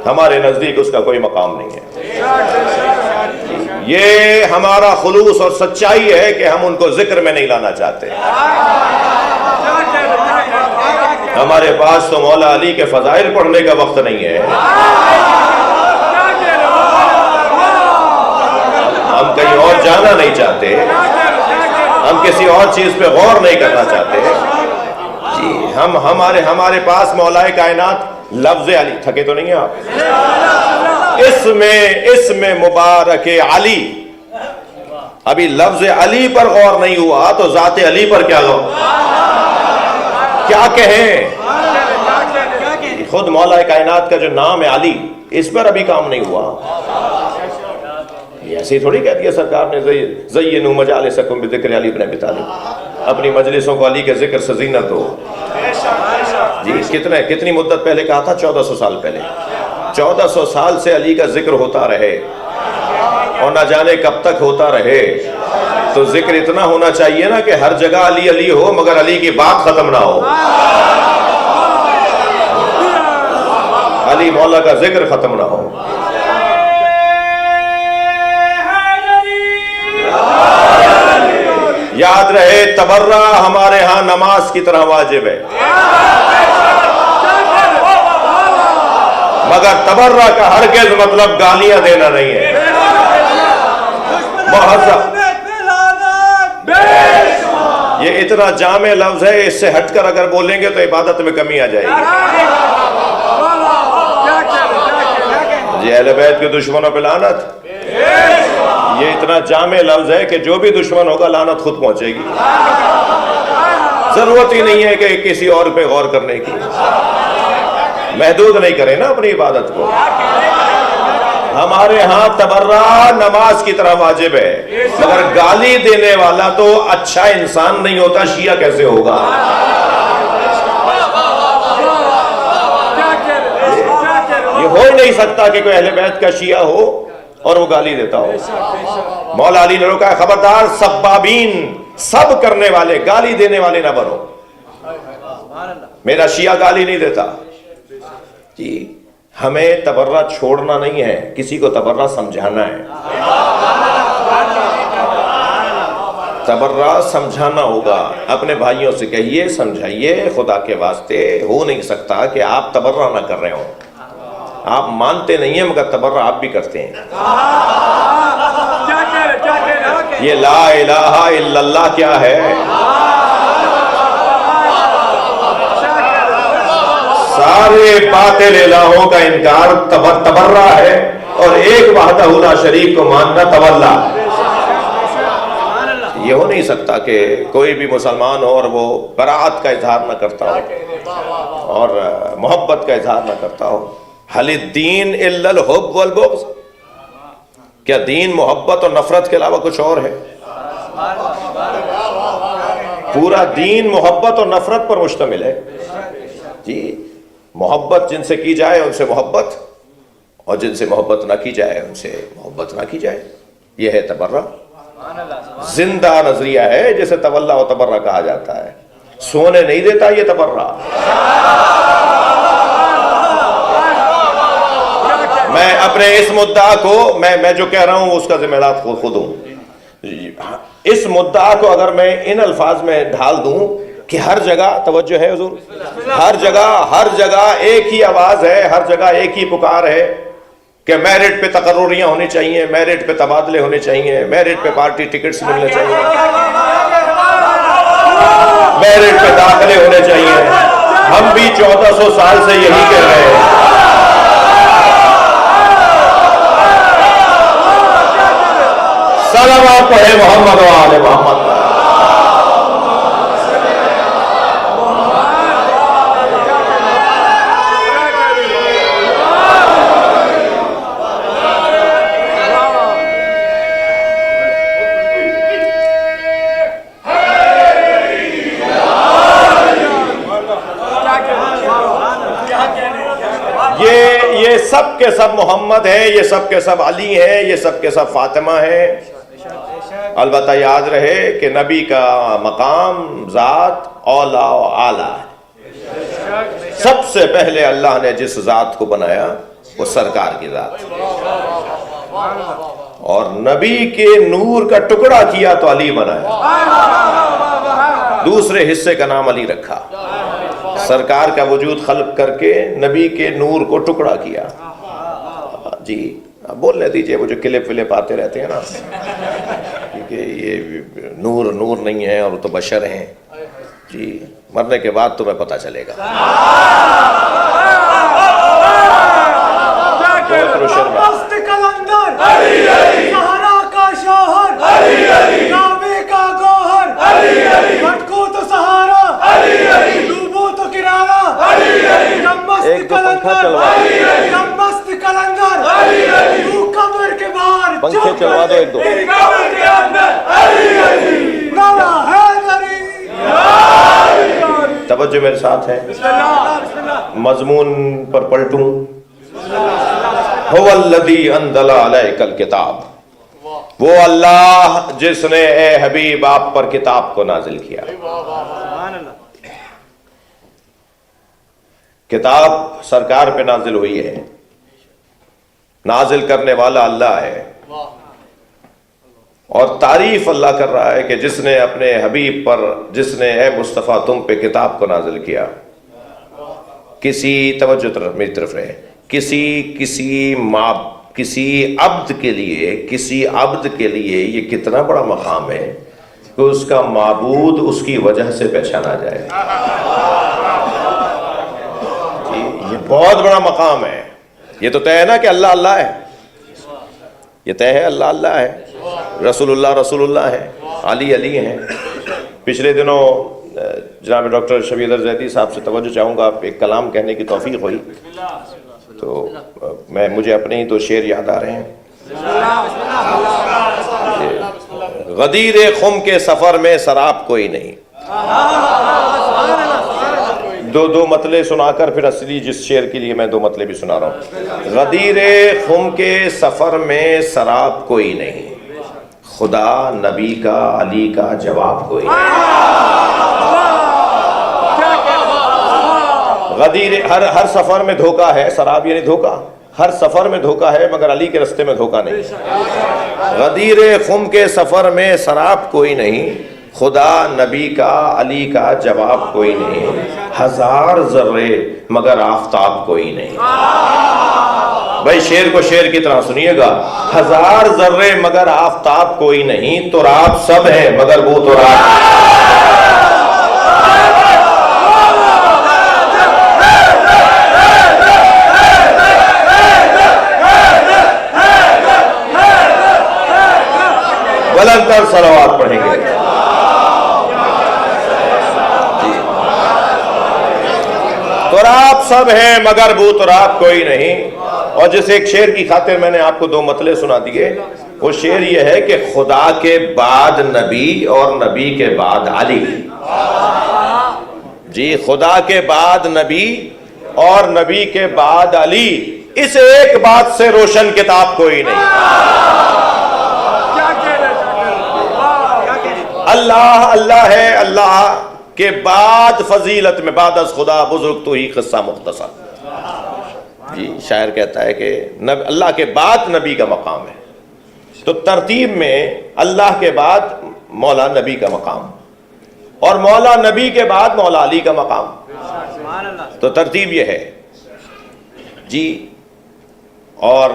ہمارے نزدیک اس کا کوئی مقام نہیں ہے. یہ ہمارا خلوص اور سچائی ہے کہ ہم ان کو ذکر میں نہیں لانا چاہتے. ہمارے پاس تو مولا علی کے فضائل پڑھنے کا وقت نہیں ہے. ہم کہیں اور جانا نہیں چاہتے، ہم کسی اور چیز پہ غور نہیں کرنا چاہتے. جی ہمارے پاس مولا کائنات لفظ علی، تھکے تو نہیں ہیں آپ؟ اس میں مبارک علی، ابھی لفظ علی پر غور نہیں ہوا تو ذات علی پر کیا غور، کیا کہیں؟ خود مولا کائنات کا جو نام ہے علی، اس پر ابھی کام نہیں ہوا. ایسے ہی تھوڑی کہہ دیا سرکار نے زینوا مجالسکم بذکر علی ابن ابی طالب، اپنی مجلسوں کو علی کے ذکر سے زینت دو. جی کتنی مدت پہلے کہا تھا؟ 1400 سال پہلے. 1400 سال سے علی کا ذکر ہوتا رہے اور نہ جانے کب تک ہوتا رہے. تو ذکر اتنا ہونا چاہیے نا کہ ہر جگہ علی علی ہو مگر علی کی بات ختم نہ ہو. علی مولا کا ذکر ختم نہ ہو. یاد رہے تبرہ ہمارے ہاں نماز کی طرح واجب ہے، مگر تبرہ کا ہرگز مطلب گالیاں دینا نہیں ہے. یہ اتنا جامع لفظ ہے، اس سے ہٹ کر اگر بولیں گے تو عبادت میں کمی آ جائے گی. جی اہل بیت کے دشمنوں پہ لعنت، یہ اتنا جامع لفظ ہے کہ جو بھی دشمن ہوگا لعنت خود پہنچے گی. ضرورت ہی نہیں ہے کہ کسی اور پہ غور کرنے کی. محدود نہیں کریں نا اپنی عبادت کو. ہمارے ہاں تبرہ نماز کی طرح واجب ہے، مگر گالی دینے والا تو اچھا انسان نہیں ہوتا، شیعہ کیسے ہوگا؟ یہ ہو ہی نہیں سکتا کہ کوئی اہل بیت کا شیعہ ہو اور وہ گالی دیتا ہو. مولا علی نے روکا ہے، خبردار سبابین، سب کرنے والے، گالی دینے والے نہ بنو. میرا شیعہ گالی نہیں دیتا. جی ہمیں تبرہ چھوڑنا نہیں ہے، کسی کو تبرہ سمجھانا ہے. تبرہ سمجھانا ہوگا. اپنے بھائیوں سے کہیے، سمجھائیے، خدا کے واسطے ہو نہیں سکتا کہ آپ تبرہ نہ کر رہے ہوں. آپ مانتے نہیں ہیں مگر تبرہ آپ بھی کرتے ہیں. یہ لا الہ الا اللہ کیا ہے؟ سارے باطل الہوں کا انکار تبرہ ہے، اور ایک وحدہ لا شریک کو ماننا تولا ہے. یہ ہو نہیں سکتا کہ کوئی بھی مسلمان ہو اور وہ براءت کا اظہار نہ کرتا ہو اور محبت کا اظہار نہ کرتا ہو. حل الدین الا الحب والبغض، کیا دین محبت اور نفرت کے علاوہ کچھ اور ہے؟ پورا دین محبت اور نفرت پر مشتمل ہے. جی محبت جن سے کی جائے ان سے محبت، اور جن سے محبت نہ کی جائے ان سے محبت نہ کی جائے. یہ ہے تبرہ. زندہ نظریہ ہے جسے تولا و تبرہ کہا جاتا ہے. سونے نہیں دیتا یہ تبرہ. میں اپنے اس مدعا کو میں جو کہہ رہا ہوں اس کا ذمہ دار خود ہوں. اس مدعا کو اگر میں ان الفاظ میں ڈھال دوں کہ ہر جگہ، توجہ ہے حضور، ہر جگہ ایک ہی آواز ہے، ہر جگہ ایک ہی پکار ہے کہ میرٹ پہ تقرریاں ہونی چاہیے، میرٹ پہ تبادلے ہونے چاہیے، میرٹ پہ پارٹی ٹکٹس ملنے چاہیے، میرٹ پہ داخلے ہونے چاہیے. ہم بھی 1400 سال سے یہی کہہ رہے ہیں. صلوات پڑھے محمد و آل محمد. یہ سب کے سب محمد ہیں، یہ سب کے سب علی ہیں، یہ سب کے سب فاطمہ ہیں. البتہ یاد رہے کہ نبی کا مقام ذات اولا و اعلیٰ ہے. سب سے پہلے اللہ نے جس ذات کو بنایا وہ سرکار کی ذات، اور نبی کے نور کا ٹکڑا کیا تو علی بنایا، دوسرے حصے کا نام علی رکھا. سرکار کا وجود خلق کر کے نبی کے نور کو ٹکڑا کیا. جی بولنے دیجئے، وہ جو کلپ ولپ آتے رہتے ہیں نا، کیونکہ یہ نور نہیں ہے اور تو بشر ہیں. جی مرنے کے بعد تمہیں پتہ چلے گا. ایک دو پنکھا چلوا، پنکھے چلوا دو ایک دو. توجہ میرے ساتھ ہے، مضمون پر پلٹوں. هو الذی انزل علیک الکتاب، وہ اللہ جس نے اے حبیب آپ پر کتاب کو نازل کیا. کتاب سرکار پہ نازل ہوئی ہے، نازل کرنے والا اللہ ہے، اور تعریف اللہ کر رہا ہے کہ جس نے اپنے حبیب پر، جس نے اے مصطفیٰ تم پہ کتاب کو نازل کیا. کسی توجہ طرف میری طرف رہے، کسی عبد کے لیے یہ کتنا بڑا مقام ہے کہ اس کا معبود اس کی وجہ سے پہچانا جائے. یہ بہت بڑا مقام ہے. یہ تو طے ہے نا کہ اللہ اللہ ہے، یہ طے ہے اللہ اللہ ہے، رسول اللہ ہے، علی علی ہیں. پچھلے دنوں جناب ڈاکٹر شبیر زیدی صاحب سے توجہ چاہوں گا، ایک کلام کہنے کی توفیق ہوئی تو مجھے اپنے ہی دو شعر یاد آ رہے ہیں. غدیر خم کے سفر میں سراب کوئی نہیں. دو مطلع سنا کر پھر اصلی جس شعر کے لیے میں دو مطلع بھی سنا رہا ہوں. غدیر خم کے سفر میں سراب کوئی نہیں، خدا نبی کا علی کا جواب کوئی نہیں. غدیر ہر سفر میں دھوکہ ہے، سراب یعنی دھوکہ، ہر سفر میں دھوکہ ہے مگر علی کے رستے میں دھوکہ نہیں. غدیر خم کے سفر میں سراب کوئی نہیں، خدا نبی کا علی کا جواب کوئی نہیں. ہزار ذرے مگر آفتاب کوئی نہیں. بھائی شعر کو شعر کی طرح سنیے گا. ہزار ذرے مگر آفتاب کوئی نہیں، تراب سب ہے مگر وہ تراب. بلند تر صلوات پڑھیں گے. تراب سب ہیں مگر وہ تراب کوئی نہیں. اور جس ایک شعر کی خاطر میں نے آپ کو دو مطلع سنا دیے، وہ شعر یہ ہے کہ خدا کے بعد نبی اور نبی کے بعد علی. جی خدا کے بعد نبی اور نبی کے بعد علی، اس ایک بات سے روشن کتاب کوئی نہیں. اللہ اللہ ہے، اللہ کے بعد فضیلت میں بعد از خدا بزرگ تو ہی قصہ مختصر. جی شاعر کہتا ہے کہ اللہ کے بعد نبی کا مقام ہے. تو ترتیب میں اللہ کے بعد مولا نبی کا مقام اور مولا نبی کے بعد مولا علی کا مقام. تو ترتیب یہ ہے جی. اور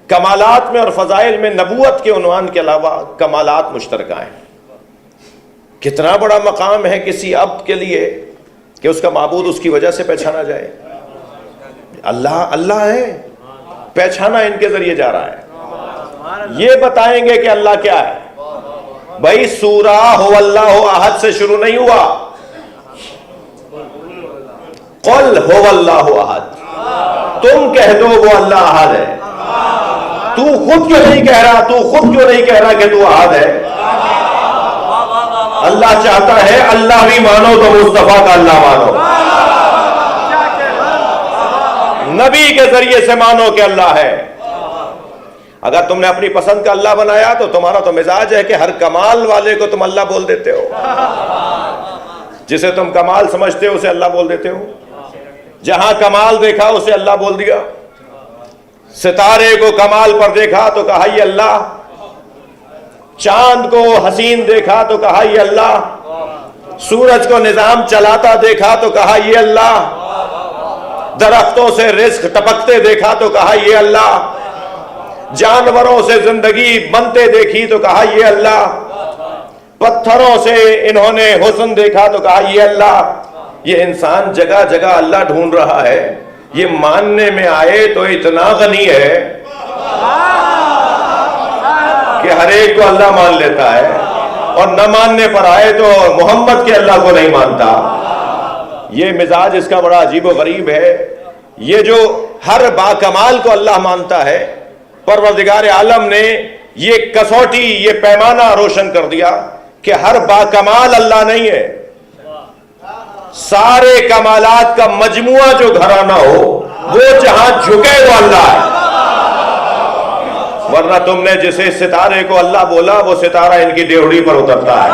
کمالات میں اور فضائل میں نبوت کے عنوان کے علاوہ کمالات مشترکہ ہیں. کتنا بڑا مقام ہے کسی عبد کے لیے کہ اس کا معبود اس کی وجہ سے پہچانا جائے. اللہ اللہ ہے، پہچانا ان کے ذریعے جا رہا ہے. یہ بتائیں گے کہ اللہ کیا ہے. بھائی سورہ ہو اللہ احد سے شروع نہیں ہوا. قل ہو اللہ احد، تم کہہ دو وہ اللہ احد ہے. تو خود کیوں نہیں کہہ رہا، تو خود کیوں نہیں کہہ رہا کہ تو احد ہے. اللہ چاہتا ہے اللہ بھی مانو تو مصطفیٰ کا اللہ مانو، نبی کے ذریعے سے مانو کہ اللہ ہے. اگر تم نے اپنی پسند کا اللہ بنایا تو تمہارا تو مزاج ہے کہ ہر کمال والے کو تم اللہ بول دیتے ہو. جسے تم کمال سمجھتے ہو اسے اللہ بول دیتے ہو. جہاں کمال دیکھا اسے اللہ بول دیا. ستارے کو کمال پر دیکھا تو کہا یہ اللہ. چاند کو حسین دیکھا تو کہا یہ اللہ. سورج کو نظام چلاتا دیکھا تو کہا یہ اللہ. درختوں سے رزق ٹپکتے دیکھا تو کہا یہ اللہ. جانوروں سے زندگی بنتے دیکھی تو کہا یہ اللہ. پتھروں سے انہوں نے حسن دیکھا تو کہا یہ اللہ. یہ انسان جگہ جگہ اللہ ڈھونڈ رہا ہے. یہ ماننے میں آئے تو اتنا غنی ہے کہ ہر ایک کو اللہ مان لیتا ہے، اور نہ ماننے پر آئے تو محمد کے اللہ کو نہیں مانتا. یہ مزاج اس کا بڑا عجیب و غریب ہے. یہ جو ہر باکمال کو اللہ مانتا ہے، پروردگار عالم نے یہ کسوٹی، یہ پیمانہ روشن کر دیا کہ ہر باکمال اللہ نہیں ہے. سارے کمالات کا مجموعہ جو گھرانہ ہو وہ جہاں جھکے وہ اللہ ہے. ورنہ تم نے جسے ستارے کو اللہ بولا وہ ستارہ ان کی ڈیوڑی پر اترتا ہے.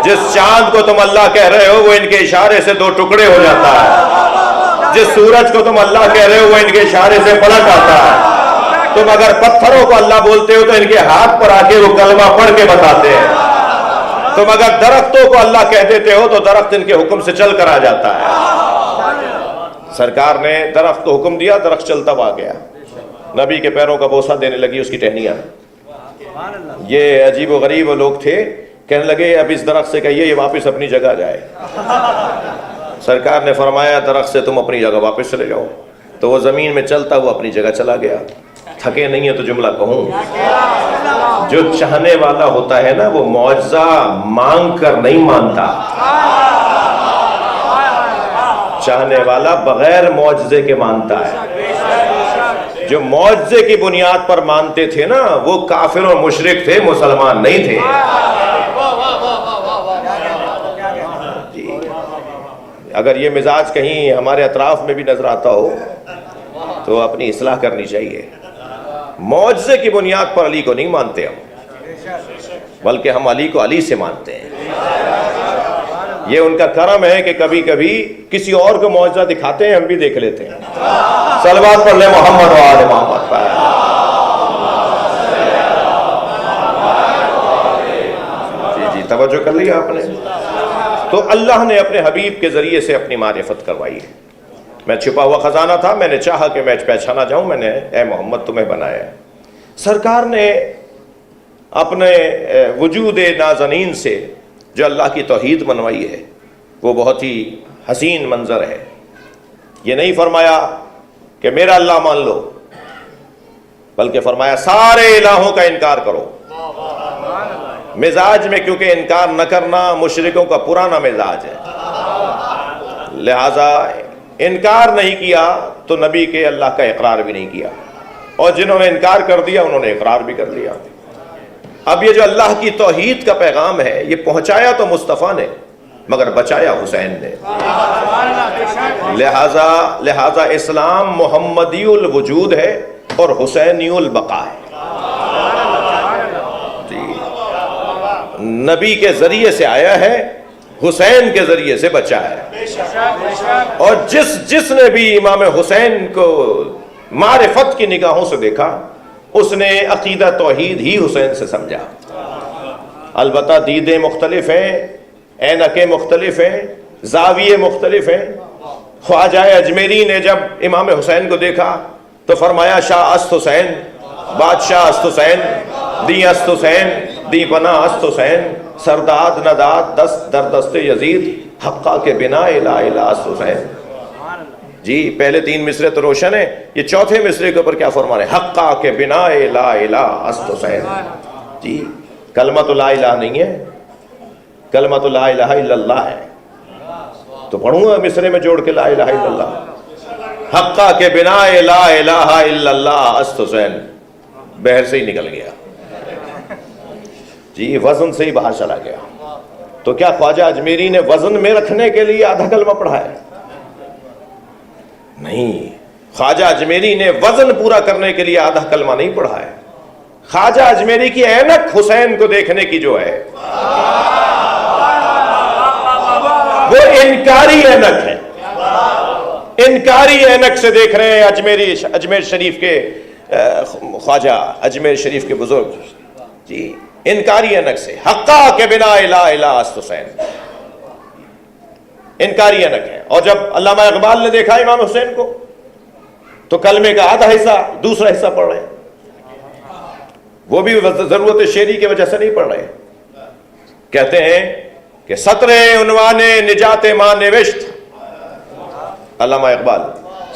جس چاند کو تم اللہ کہہ رہے ہو وہ ان کے اشارے سے دو ٹکڑے ہو جاتا ہے. جس سورج کو تم اللہ کہہ رہے ہو وہ ان کے اشارے سے پلٹ آتا ہے. تم اگر پتھروں کو اللہ بولتے ہو تو ان کے ہاتھ پر آ کے وہ کلمہ پڑھ کے بتاتے ہیں. تم اگر درختوں کو اللہ کہہ دیتے ہو تو درخت ان کے حکم سے چل کر آ جاتا ہے. سرکار نے درخت کو حکم دیا، درخت چلتا ہوا گیا. نبی کے پیروں کا بوسہ دینے لگی اس کی ٹہنیاں. یہ عجیب و غریب لوگ تھے، کہنے لگے اب اس درخت سے کہیے یہ واپس اپنی جگہ جائے. سرکار نے فرمایا درخت سے تم اپنی جگہ واپس چلے جاؤ. تو وہ زمین میں چلتا ہوا اپنی جگہ چلا گیا. تھکے نہیں ہے تو جملہ کہوں، جو چاہنے والا ہوتا ہے نا وہ معجزہ مانگ کر نہیں مانتا. چاہنے والا بغیر معجزے کے مانتا ہے. جو معجزے کی بنیاد پر مانتے تھے نا وہ کافر و مشرک تھے، مسلمان نہیں تھے. جی اگر یہ مزاج کہیں ہمارے اطراف میں بھی نظر آتا ہو تو اپنی اصلاح کرنی چاہیے. معجزے کی بنیاد پر علی کو نہیں مانتے ہم، بلکہ ہم علی کو علی سے مانتے ہیں. یہ ان کا کرم ہے کہ کبھی کبھی کسی اور کو معجزہ دکھاتے ہیں، ہم بھی دیکھ لیتے ہیں. صلوات پڑھ لیں محمد و آل محمد پر. جی توجہ کر لیا آپ نے. تو اللہ نے اپنے حبیب کے ذریعے سے اپنی معرفت کروائی ہے. میں چھپا ہوا خزانہ تھا، میں نے چاہا کہ میں پہچانا جاؤں، میں نے اے محمد تمہیں بنایا. سرکار نے اپنے وجود نازنین سے جو اللہ کی توحید منوائی ہے وہ بہت ہی حسین منظر ہے. یہ نہیں فرمایا کہ میرا اللہ مان لو، بلکہ فرمایا سارے الہوں کا انکار کرو. مزاج میں کیونکہ انکار نہ کرنا مشرکوں کا پرانا مزاج ہے، لہذا انکار نہیں کیا تو نبی کے اللہ کا اقرار بھی نہیں کیا، اور جنہوں نے انکار کر دیا انہوں نے اقرار بھی کر لیا. اب یہ جو اللہ کی توحید کا پیغام ہے یہ پہنچایا تو مصطفیٰ نے مگر بچایا حسین نے. لہذا اسلام محمدی الوجود ہے اور حسینی البقا ہے. نبی کے ذریعے سے آیا ہے، حسین کے ذریعے سے بچا ہے. اور جس نے بھی امام حسین کو معرفت کی نگاہوں سے دیکھا اس نے عقیدہ توحید ہی حسین سے سمجھا۔ البتہ دیدیں مختلف ہیں، اینکیں مختلف ہیں، زاویے مختلف ہیں۔ خواجہ اجمیری نے جب امام حسین کو دیکھا تو فرمایا شاہ است حسین، بادشاہ است حسین، دی است حسین، دی بنا است حسین، سرداد نداد دست در دست یزید، حقہ کے بنا الہ الہ است حسین۔ جی پہلے 3 مصرے تو روشن ہیں، یہ چوتھے مصرے کے اوپر کیا فرما رہے ہیں؟ حقہ کے بنا الہ الہ است حسین۔ جی کلمہ تو لا الہ نہیں ہے، کلمہ تو لا الہ الا اللہ ہے۔ تو پڑھوں گا مصرے میں جوڑ کے لا الہ الا اللہ، حقہ کے بنا لا الہ الا اللہ است حسین، بہر سے ہی نکل گیا، جی وزن سے ہی باہر چلا گیا۔ تو کیا خواجہ اجمیری نے وزن میں رکھنے کے لیے آدھا کلمہ پڑھا ہے؟ نہیں، خواجہ اجمیری نے وزن پورا کرنے کے لیے آدھا کلمہ نہیں پڑھا ہے۔ خواجہ اجمیری کی اینک حسین کو دیکھنے کی جو ہے وہ انکاری اینک ہے، انکاری اینک سے دیکھ رہے ہیں اجمیر شریف کے خواجہ، اجمیر شریف کے بزرگ، جی انکاری اینک سے۔ حقہ کے بنا الہ الہ است حسین، انکاری اینک ہے۔ اور جب علامہ اقبال نے دیکھا امام حسین کو تو کلمے کا آدھا حصہ دوسرا حصہ پڑھ رہے ہیں، وہ بھی ضرورت شعری کی وجہ سے نہیں پڑھ رہے۔ کہتے ہیں کہ سطر عنوان نجات ماں نوشت، علامہ اقبال،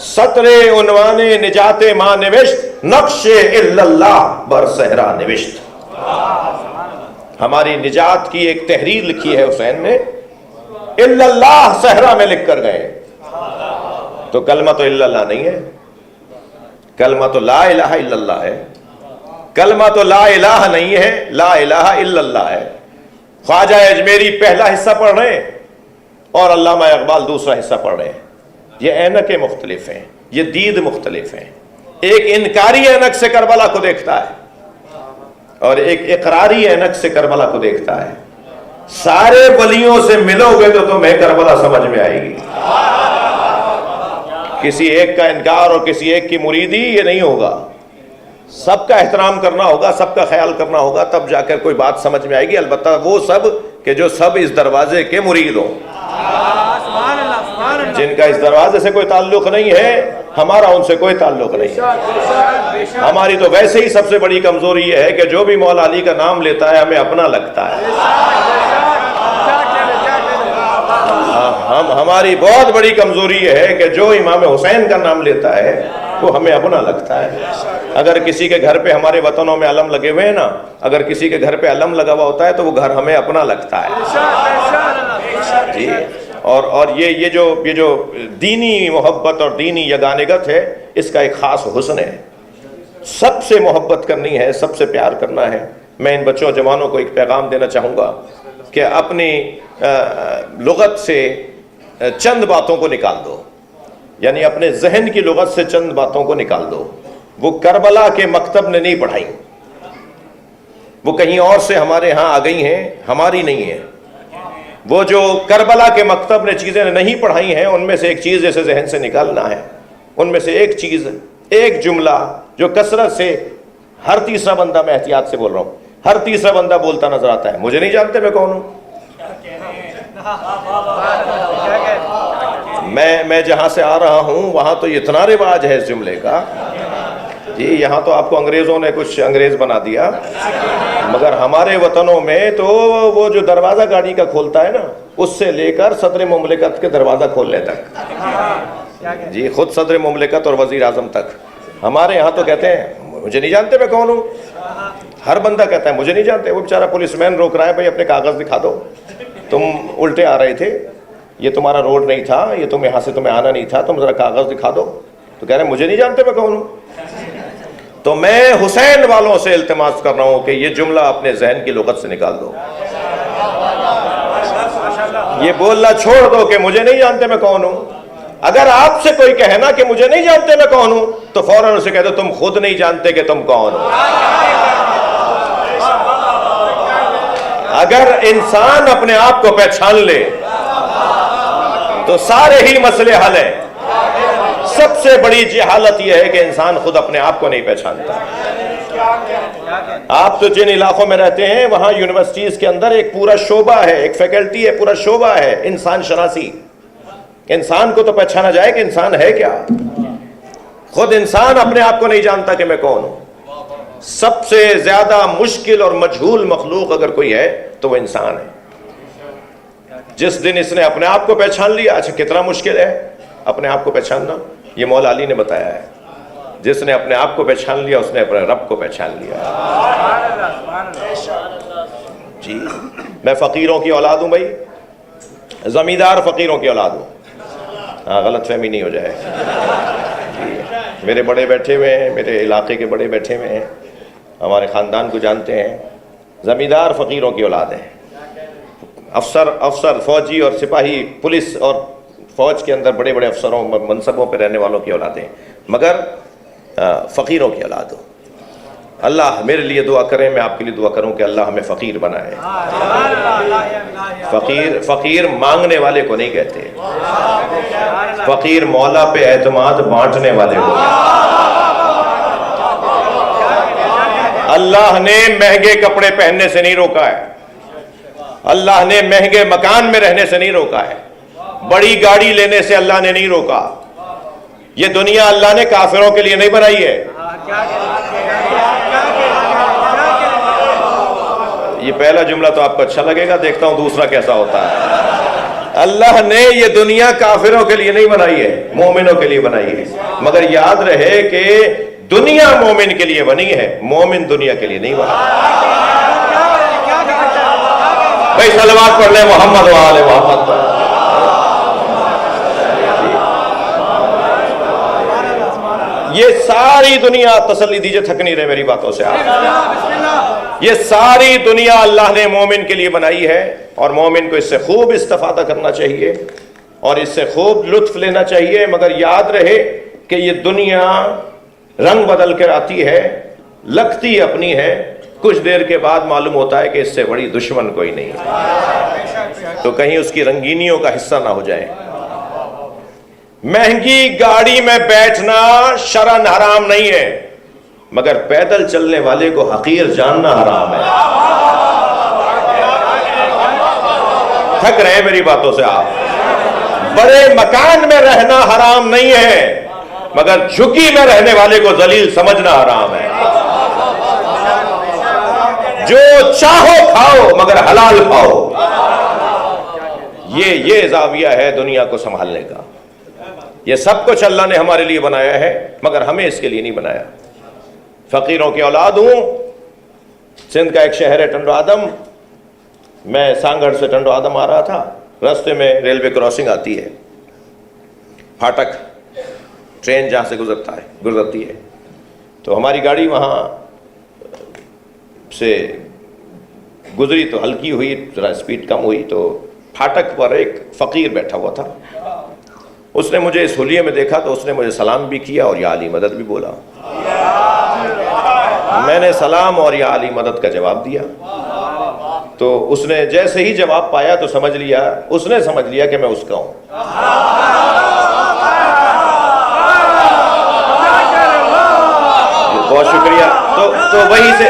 سطر عنوان نجات ماں نوشت، نقش الا اللہ بر صحرا نوشت۔ ہماری نجات کی ایک تحریر لکھی ہے حسین نے، الا اللہ صحرا میں لکھ کر گئے۔ تو کلمہ تو الا اللہ نہیں ہے، کلمہ تو لا الہ الا اللہ ہے، کلمہ تو لا الہ نہیں ہے، لا الہ الا اللہ ہے۔ خواجہ اجمیری پہلا حصہ پڑھ رہے ہیں اور علامہ اقبال دوسرا حصہ پڑھ رہے ہیں۔ یہ اینکیں مختلف ہیں، یہ دید مختلف ہیں۔ ایک انکاری اینک سے کربلا کو دیکھتا ہے اور ایک اقراری اینک سے کربلا کو دیکھتا ہے۔ سارے ولیوں سے ملو گے تو تمہیں کربلا سمجھ میں آئے گی۔ کسی ایک کا انکار اور کسی ایک کی مریدی یہ نہیں ہوگا، سب کا احترام کرنا ہوگا، سب کا خیال کرنا ہوگا، تب جا کر کوئی بات سمجھ میں آئے گی۔ البتہ وہ سب کہ جو سب اس دروازے کے مرید ہوں، جن کا اس دروازے سے کوئی تعلق نہیں ہے، ہمارا ان سے کوئی تعلق نہیں ہے۔ ہماری تو ویسے ہی سب سے بڑی کمزوری یہ ہے کہ جو بھی مولا علی کا نام لیتا ہے ہمیں اپنا لگتا ہے۔ ہماری بہت بڑی کمزوری یہ ہے کہ جو امام حسین کا نام لیتا ہے وہ ہمیں اپنا لگتا ہے۔ اگر کسی کے گھر پہ ہمارے وطنوں میں علم لگے ہوئے ہیں نا، اگر کسی کے گھر پہ علم لگا ہوا ہوتا ہے تو وہ گھر ہمیں اپنا لگتا ہے۔ جی اور یہ جو دینی محبت اور دینی یگانگت ہے، اس کا ایک خاص حسن ہے۔ سب سے محبت کرنی ہے، سب سے پیار کرنا ہے۔ میں ان بچوں جوانوں کو ایک پیغام دینا چاہوں گا کہ اپنی لغت سے چند باتوں کو نکال دو، یعنی اپنے ذہن کی لغت سے چند باتوں کو نکال دو۔ وہ کربلا کے مکتب نے نہیں پڑھائی، وہ کہیں اور سے ہمارے ہاں آ گئی ہیں، ہماری نہیں ہے۔ وہ جو کربلا کے مکتب نے چیزیں نہیں پڑھائی ہیں، ان میں سے ایک چیز جیسے ذہن سے نکالنا ہے، ان میں سے ایک چیز، ایک جملہ جو کثرت سے ہر تیسرا بندہ، میں احتیاط سے بول رہا ہوں، ہر تیسرا بندہ بولتا نظر آتا ہے، مجھے نہیں جانتے میں کون ہوں۔ میں جہاں سے آ رہا ہوں وہاں تو اتنا رواج ہے اس جملے کا، جی یہاں تو آپ کو انگریزوں نے کچھ انگریز بنا دیا، مگر ہمارے وطنوں میں تو وہ جو دروازہ گاڑی کا کھولتا ہے نا، اس سے لے کر صدر مملکت کے دروازہ کھولنے تک، جی خود صدر مملکت اور وزیر اعظم تک، ہمارے یہاں تو کہتے ہیں مجھے نہیں جانتے میں کون ہوں۔ ہر بندہ کہتا ہے مجھے نہیں جانتے۔ وہ بیچارہ پولیس مین روک رہا ہے، بھائی اپنے کاغذ دکھا دو، تم الٹے آ رہے تھے، یہ تمہارا روڈ نہیں تھا، یہ تم یہاں سے تمہیں آنا نہیں تھا، تم ذرا کاغذ دکھا دو۔ تو کہہ رہے ہیں مجھے نہیں جانتے میں کون ہوں۔ تو میں حسین والوں سے التماس کر رہا ہوں کہ یہ جملہ اپنے ذہن کی لغت سے نکال دو، یہ بولنا چھوڑ دو کہ مجھے نہیں جانتے میں کون ہوں۔ اگر آپ سے کوئی کہے نا کہ مجھے نہیں جانتے میں کون ہوں، تو فوراً اسے کہہ دو تم خود نہیں جانتے کہ تم کون ہو۔ اگر انسان اپنے آپ کو پہچان لے تو سارے ہی مسئلے حل ہیں۔ سب سے بڑی جہالت یہ ہے کہ انسان خود اپنے آپ کو نہیں پہچانتا۔ آپ تو جن علاقوں میں رہتے ہیں وہاں یونیورسٹیز کے اندر ایک پورا شعبہ ہے، ایک فیکلٹی ہے، پورا شعبہ ہے انسان شناسی. انسان کو تو پہچانا جائے کہ انسان ہے کیا. خود انسان اپنے آپ کو نہیں جانتا کہ میں کون ہوں. سب سے زیادہ مشکل اور مجہول مخلوق اگر کوئی ہے تو وہ انسان ہے. جس دن اس نے اپنے آپ کو پہچان لیا، اچھا کتنا مشکل ہے اپنے آپ کو پہچاننا، یہ مولا علی نے بتایا ہے. جس نے اپنے آپ کو پہچان لیا اس نے اپنے رب کو پہچان لیا. جی میں فقیروں کی اولاد ہوں بھائی، زمیندار فقیروں کی اولاد ہوں. ہاں غلط فہمی نہیں ہو جائے. میرے بڑے بیٹھے ہوئے ہیں، میرے علاقے کے بڑے بیٹھے ہوئے ہیں، ہمارے خاندان کو جانتے ہیں. زمیندار فقیروں کی اولاد ہیں. افسر فوجی اور سپاہی پولیس اور فوج کے اندر بڑے بڑے افسروں منصبوں پہ رہنے والوں کی اولادیں، مگر فقیروں کی اولاد ہو. اللہ میرے لیے دعا کریں، میں آپ کے لیے دعا کروں کہ اللہ ہمیں فقیر بنائے. فقیر مانگنے والے کو نہیں کہتے، فقیر مولا پہ اعتماد بانٹنے والے کو. اللہ نے مہنگے کپڑے پہننے سے نہیں روکا ہے، اللہ نے مہنگے مکان میں رہنے سے نہیں روکا ہے، بڑی گاڑی لینے سے اللہ نے نہیں روکا. یہ دنیا اللہ نے کافروں کے لیے نہیں بنائی ہے. یہ پہلا جملہ تو آپ کو اچھا لگے گا، دیکھتا ہوں دوسرا کیسا ہوتا ہے. اللہ نے یہ دنیا کافروں کے لیے نہیں بنائی ہے، مومنوں کے لیے بنائی ہے. مگر یاد رہے کہ دنیا مومن کے لیے بنی ہے، مومن دنیا کے لیے نہیں بنا. بھائی صلوات پڑھ لیں محمد و آل محمد پر. یہ ساری دنیا، تسلی دیجئے تھک نہیں رہے میری باتوں سے آپ، یہ ساری دنیا اللہ نے مومن کے لیے بنائی ہے، اور مومن کو اس سے خوب استفادہ کرنا چاہیے اور اس سے خوب لطف لینا چاہیے. مگر یاد رہے کہ یہ دنیا رنگ بدل کر آتی ہے، لگتی اپنی ہے، کچھ دیر کے بعد معلوم ہوتا ہے کہ اس سے بڑی دشمن کوئی نہیں ہے. تو کہیں اس کی رنگینیوں کا حصہ نہ ہو جائے. مہنگی گاڑی میں بیٹھنا شرعاً حرام نہیں ہے، مگر پیدل چلنے والے کو حقیر جاننا حرام ہے. تھک رہے ہیں میری باتوں سے آپ. بڑے مکان میں رہنا حرام نہیں ہے، مگر جھکی میں رہنے والے کو ذلیل سمجھنا حرام ہے. جو چاہو کھاؤ مگر حلال کھاؤ. یہ زاویہ ہے دنیا کو سنبھالنے کا. یہ سب کچھ اللہ نے ہمارے لیے بنایا ہے، مگر ہمیں اس کے لیے نہیں بنایا. فقیروں کی اولاد ہوں. سندھ کا ایک شہر ہے ٹنڈو آدم. میں سانگڑ سے ٹنڈو آدم آ رہا تھا، راستے میں ریلوے کراسنگ آتی ہے، پھاٹک، ٹرین جہاں سے گزرتی ہے. تو ہماری گاڑی وہاں سے گزری تو ہلکی ہوئی، ذرا اسپیڈ کم ہوئی، تو پھاٹک پر ایک فقیر بیٹھا ہوا تھا. اس نے مجھے اس حلیے میں دیکھا تو اس نے مجھے سلام بھی کیا اور یا علی مدد بھی بولا. میں نے سلام اور یا علی مدد کا جواب دیا. تو اس نے جیسے ہی جواب پایا تو اس نے سمجھ لیا کہ میں اس کا ہوں. بہت شکریہ. تو وہیں سے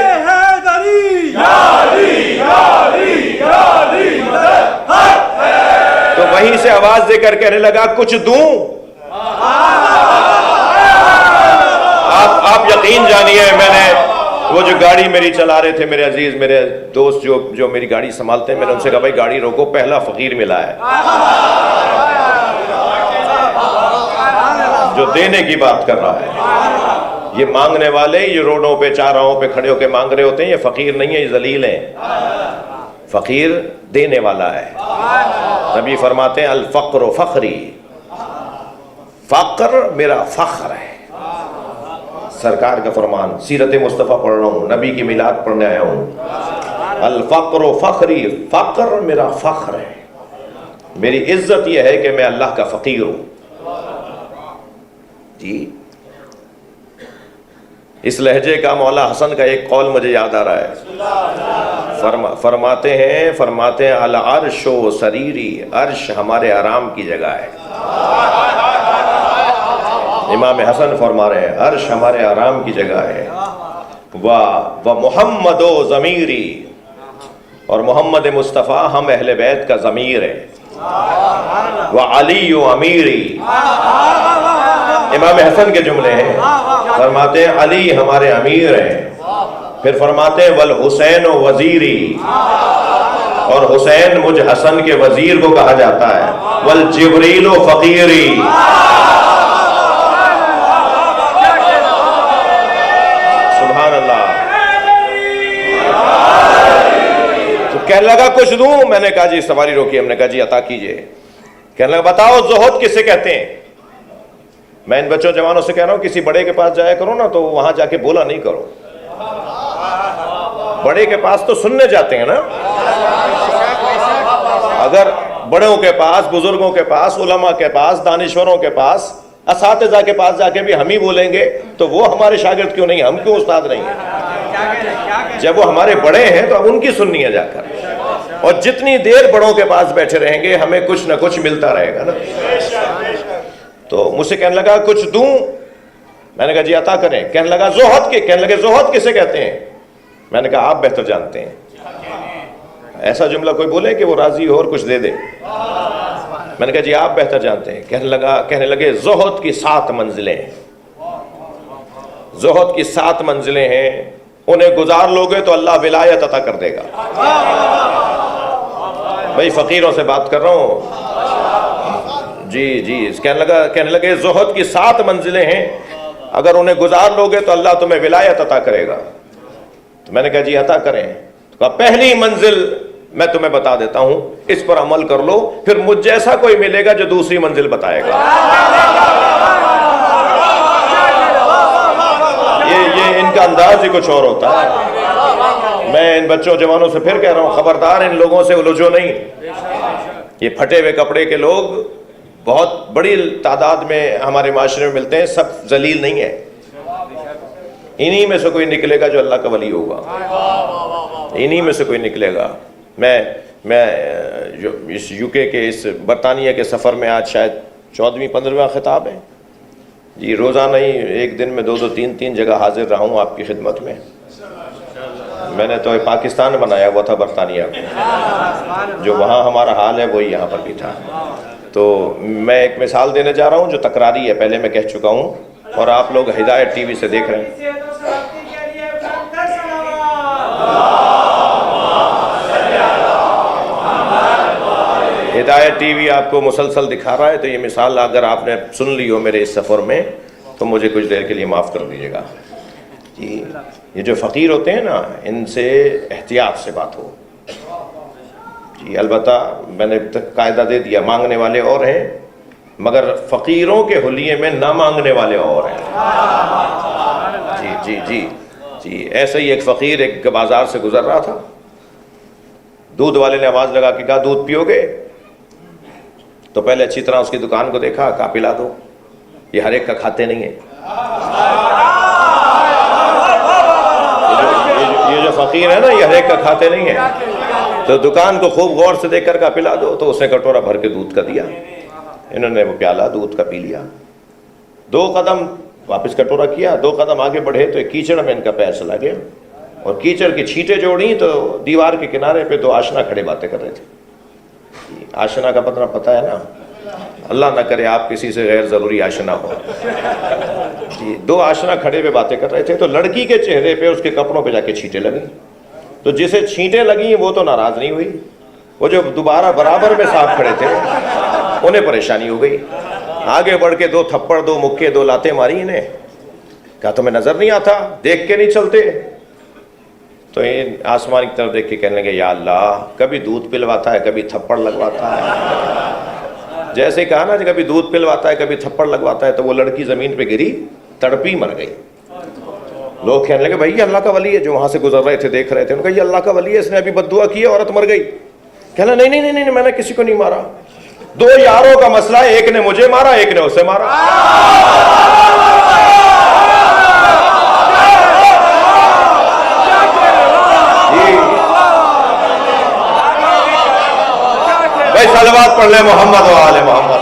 وہیں سے آواز دے کر کہنے لگا کچھ دوں. آپ یقین جانیے، میں نے وہ جو گاڑی میری چلا رہے تھے، میرے عزیز میرے دوست جو میری گاڑی سنبھالتے ہیں، میں نے ان سے کہا بھائی گاڑی روکو، پہلا فقیر ملا ہے جو دینے کی بات کر رہا ہے. یہ مانگنے والے، یہ روڈوں پہ چاراہوں پہ کھڑے ہو کے مانگ رہے ہوتے ہیں، یہ فقیر نہیں ہے، یہ ذلیل ہیں. فقیر دینے والا ہے. نبی فرماتے ہیں الفقر فخری، فقر میرا فخر ہے. سرکار کا فرمان، سیرت مصطفیٰ پڑھ رہا ہوں، نبی کی میلاد پڑھنے آیا ہوں. الفقر فخری، فقر میرا فخر ہے. میری عزت یہ ہے کہ میں اللہ کا فقیر ہوں. جی اس لہجے کا مولا حسن کا ایک قول مجھے یاد آ رہا ہے. فرماتے ہیں العرش و سریری، عرش ہمارے آرام کی جگہ ہے. امام حسن فرما رہے ہیں عرش ہمارے آرام کی جگہ ہے. و محمد و ضمیری، اور محمد مصطفیٰ ہم اہل بیت کا ضمیر ہے، وعلی و امیری، امام حسن کے جملے ہیں، فرماتے ہیں علی ہمارے امیر ہیں، پھر فرماتے ہیں والحسین و وزیری، اور حسین مجھ حسن کے وزیر کو کہا جاتا ہے، والجبریل و فقیری۔ سبحان اللہ۔ تو کہنے لگا کچھ دوں، میں نے کہا جی سواری روکی، ہم نے کہا جی عطا کیجئے۔ کہنے لگا بتاؤ زہد کسے کہتے ہیں؟ میں ان بچوں جوانوں سے کہہ رہا ہوں کسی بڑے کے پاس جایا کرو نا تو وہاں جا کے بولا نہیں کرو، بڑے کے پاس تو سننے جاتے ہیں نا، اگر بڑوں کے پاس، بزرگوں کے پاس، علماء کے پاس، دانشوروں کے پاس، اساتذہ کے پاس جا کے بھی ہم ہی بولیں گے تو وہ ہمارے شاگرد کیوں نہیں، ہم کیوں استاد نہیں ہیں؟ جب وہ ہمارے بڑے ہیں تو اب ان کی سننی ہے جا کر، اور جتنی دیر بڑوں کے پاس بیٹھے رہیں گے ہمیں کچھ نہ کچھ ملتا رہے گا نا۔ تو مجھ سے کہنے لگا کچھ دوں، میں نے کہا جی عطا کریں۔ کہنے لگا زہد کے، کہنے لگے زہد کسے کہتے ہیں؟ میں نے کہا آپ بہتر جانتے ہیں۔ ایسا جملہ کوئی بولے کہ وہ راضی ہو اور کچھ دے دے؟ میں نے کہا جی آپ بہتر جانتے ہیں۔ کہنے لگے زہد کی 7 منزلیں ہیں، زہد کی 7 منزلیں ہیں، انہیں گزار لوگے تو اللہ ولایت عطا کر دے گا۔ بھائی فقیروں سے بات کر رہا ہوں۔ جی کہنے لگے زہد کی 7 منزلیں ہیں، اگر انہیں گزار لوگے تو اللہ تمہیں ولایت عطا کرے گا۔ تو میں نے کہا جی عطا کریں۔ تو کہا پہلی منزل میں تمہیں بتا دیتا ہوں، اس پر عمل کر لو، پھر مجھ جیسا کوئی ملے گا جو دوسری منزل بتائے گا۔ یہ ان کا انداز ہی کچھ اور ہوتا ہے۔ میں ان بچوں جوانوں سے پھر کہہ رہا ہوں خبردار ان لوگوں سے الجھو نہیں۔ یہ پھٹے ہوئے کپڑے کے لوگ بہت بڑی تعداد میں ہمارے معاشرے میں ملتے ہیں، سب ذلیل نہیں ہے، انہی میں سے کوئی نکلے گا جو اللہ کا ولی ہوگا، انہی میں سے کوئی نکلے گا۔ میں اس یو کے اس برطانیہ کے سفر میں آج شاید 14ویں 15واں خطاب ہے جی، روزانہ ہی ایک دن میں 2 3 جگہ حاضر رہا ہوں آپ کی خدمت میں۔ میں نے تو پاکستان بنایا ہوا تھا برطانیہ کو، جو وہاں ہمارا حال ہے وہی یہاں پر بھی تھا۔ تو میں ایک مثال دینے جا رہا ہوں جو تکراری ہے، پہلے میں کہہ چکا ہوں، اور آپ لوگ ہدایت ٹی وی سے دیکھ رہے ہیں۔ ہدایت ٹی وی آپ کو مسلسل دکھا رہا ہے، تو یہ مثال اگر آپ نے سن لی ہو میرے اس سفر میں تو مجھے کچھ دیر کے لیے معاف کر دیجیے گا جی۔ یہ جو فقیر ہوتے ہیں نا، ان سے احتیاط سے بات ہو جی۔ البتہ میں نے قاعدہ دے دیا، مانگنے والے اور ہیں، مگر فقیروں کے حلیے میں نہ مانگنے والے اور ہیں جی جی جی جی۔ ایسے ہی ایک فقیر ایک بازار سے گزر رہا تھا، دودھ والے نے آواز لگا کہ کہا دودھ پیو گے؟ تو پہلے اچھی طرح اس کی دکان کو دیکھا، کہا پلا دو، یہ ہر ایک کا کھاتے نہیں ہیں۔ یہ جو فقیر ہے نا، یہ ہر ایک کا کھاتے نہیں ہیں۔ تو دکان کو خوب غور سے دیکھ کر کہا پلا دو، تو اس نے کٹورا بھر کے دودھ کا دیا، انہوں نے وہ پیالہ دودھ کا پی لیا۔ 2 قدم واپس کٹورا کیا، 2 قدم آگے بڑھے تو ایک کیچڑ میں ان کا پیر چلا گیا، اور کیچڑ کی چھینٹیں جوڑی تو دیوار کے کنارے پہ 2 آشنا کھڑے باتیں کر رہے تھے۔ آشنا کا پتہ ہے نا، اللہ نہ کرے آپ کسی سے غیر ضروری آشنا ہو جی۔ 2 آشنا کھڑے پہ باتیں کر رہے تھے، تو لڑکی کے چہرے پہ اس کے کپڑوں پہ جا کے چھینٹیں لگیں، تو جسے چھینٹیں لگیں وہ تو ناراض نہیں ہوئی، وہ جو دوبارہ برابر میں صاحب کھڑے تھے انہیں پریشانی ہو گئی، آگے بڑھ کے 2 تھپڑ 2 مکے 2 لاتیں ماری انہیں، کہا تمہیں نظر نہیں آتا، دیکھ کے نہیں چلتے؟ تو یہ آسمان کی طرف دیکھ کے کہنے لگے یا اللہ، کبھی دودھ پلواتا ہے کبھی تھپڑ لگواتا ہے۔ جیسے کہا نا کبھی دودھ پلواتا ہے کبھی تھپڑ لگواتا ہے، تو وہ لڑکی زمین پہ گری، تڑپی مر گئی۔ لوگ کہنے لگے بھائی یہ اللہ کا ولی ہے، جو وہاں سے گزر رہے تھے دیکھ رہے تھے، انہوں نے کہا یہ اللہ کا ولی ہے، اس نے ابھی بد دعا کی ہے، عورت مر گئی۔ کہنا نہیں میں نے کسی کو نہیں مارا، 2 یاروں کا مسئلہ ہے، ایک نے مجھے مارا ایک نے اسے مارا۔ بھائی صلوات پڑھ لیں محمد و آل محمد۔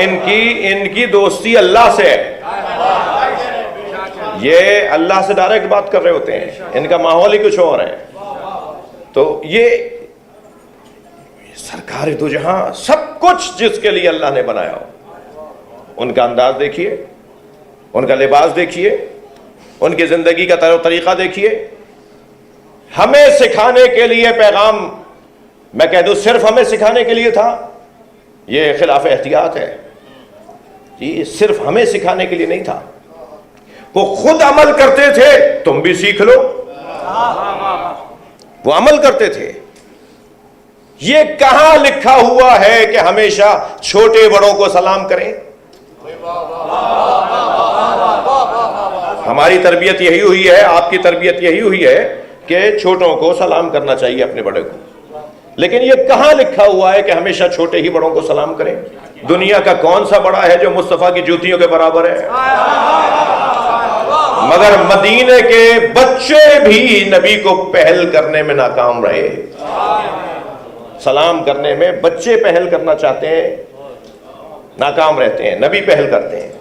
ان کی دوستی اللہ سے ہے، یہ اللہ سے ڈائریکٹ بات کر رہے ہوتے ہیں، ان کا ماحول ہی کچھ اور ہے۔ تو یہ سرکار دو جہاں، سب کچھ جس کے لیے اللہ نے بنایا ہو، ان کا انداز دیکھیے، ان کا لباس دیکھیے، ان کی زندگی کا طریقہ دیکھیے۔ ہمیں سکھانے کے لیے پیغام، میں کہہ دوں صرف ہمیں سکھانے کے لیے تھا، یہ خلاف احتیاط ہے جی، صرف ہمیں سکھانے کے لیے نہیں تھا، وہ خود عمل کرتے تھے، تم بھی سیکھ لو، وہ عمل کرتے تھے۔ یہ کہاں لکھا ہوا ہے کہ ہمیشہ چھوٹے بڑوں کو سلام کریں؟ ہماری تربیت یہی ہوئی ہے، آپ کی تربیت یہی ہوئی ہے کہ چھوٹوں کو سلام کرنا چاہیے اپنے بڑے کو، لیکن یہ کہاں لکھا ہوا ہے کہ ہمیشہ چھوٹے ہی بڑوں کو سلام کریں؟ دنیا کا کون سا بڑا ہے جو مصطفیٰ کی جوتیوں کے برابر ہے؟ مگر مدینے کے بچے بھی نبی کو پہل کرنے میں ناکام رہے، سلام کرنے میں بچے پہل کرنا چاہتے ہیں، ناکام رہتے ہیں، نبی پہل کرتے ہیں۔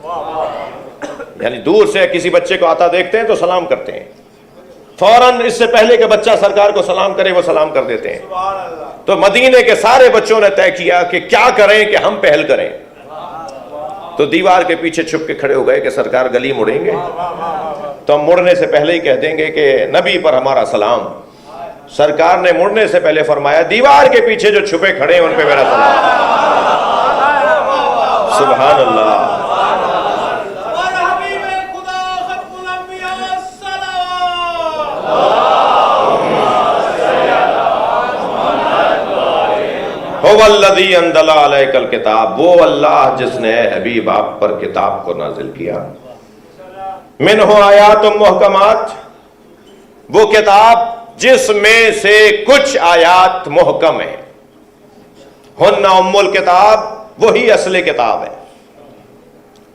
یعنی دور سے کسی بچے کو آتا دیکھتے ہیں تو سلام کرتے ہیں، فوراً اس سے پہلے کہ بچہ سرکار کو سلام کرے وہ سلام کر دیتے ہیں۔ تو مدینے کے سارے بچوں نے طے کیا کہ کیا کریں کہ ہم پہل کریں، تو دیوار کے پیچھے چھپ کے کھڑے ہو گئے کہ سرکار گلی مڑیں گے تو ہم مڑنے سے پہلے ہی کہہ دیں گے کہ نبی پر ہمارا سلام۔ سرکار نے مڑنے سے پہلے فرمایا دیوار کے پیچھے جو چھپے کھڑے ہیں ان پہ میرا سلام۔ سبحان اللہ۔ هو الذی انزل علیک الکتاب، وہ اللہ جس نے حبیب آپ پر کتاب کو نازل کیا، منہ آیات محکمات، وہ کتاب جس میں سے کچھ آیات محکم ہیں، ہن ام الکتاب، وہی اصل کتاب ہے،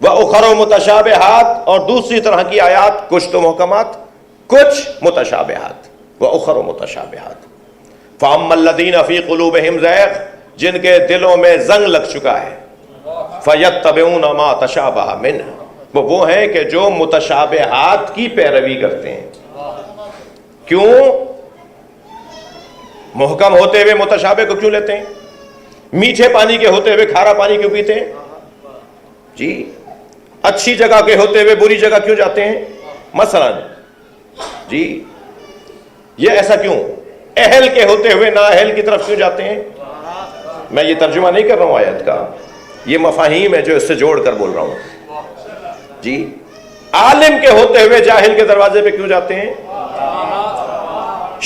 وَأُخَرُ متشابہات، اور دوسری طرح کی آیات، کچھ تو محکمات کچھ متشابہات، وَأُخَرُ متشابہات، فَأَمَّا الَّذِينَ فِي قُلُوبِهِمْ زَيْغٌ، جن کے دلوں میں زنگ لگ چکا ہے، فَيَتَّبِعُونَ مَا تَشَابَهَ مِنْهُ، وہ ہیں کہ جو متشابہات کی پیروی کرتے ہیں۔ کیوں؟ محکم ہوتے ہوئے متشابہ کو کیوں لیتے ہیں؟ میٹھے پانی کے ہوتے ہوئے کھارا پانی کیوں پیتے ہیں جی؟ اچھی جگہ کے ہوتے ہوئے بری جگہ کیوں جاتے ہیں مثلا جی؟ یہ ایسا کیوں؟ اہل کے ہوتے ہوئے نااہل کی طرف کیوں جاتے ہیں؟ میں یہ ترجمہ نہیں کر رہا ہوں آیت کا، یہ مفاہیم ہے جو اس سے جوڑ کر بول رہا ہوں جی۔ عالم کے ہوتے ہوئے جاہل کے دروازے پہ کیوں جاتے ہیں؟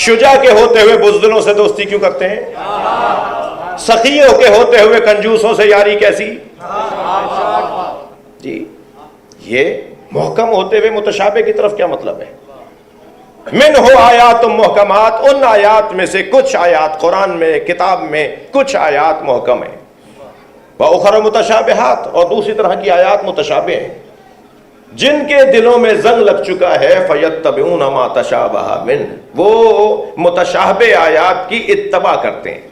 شجاع کے ہوتے ہوئے بزدلوں سے دوستی کیوں کرتے ہیں؟ سخیوں کے ہوتے ہوئے کنجوسوں سے یاری کیسی جی؟ یہ محکم ہوتے ہوئے متشابہ کی طرف کیا مطلب ہے؟ منہ آیات محکمات، ان آیات میں سے کچھ آیات قرآن میں، کتاب میں کچھ آیات محکم ہیں، وَأُخَرُ متشابہات، اور دوسری طرح کی آیات متشابہ ہیں۔ جن کے دلوں میں زنگ لگ چکا ہے فَيَتَّبِعُونَ مَا تَشَابَهَ مِنْهُ، وہ متشابہ آیات کی اتباع کرتے ہیں۔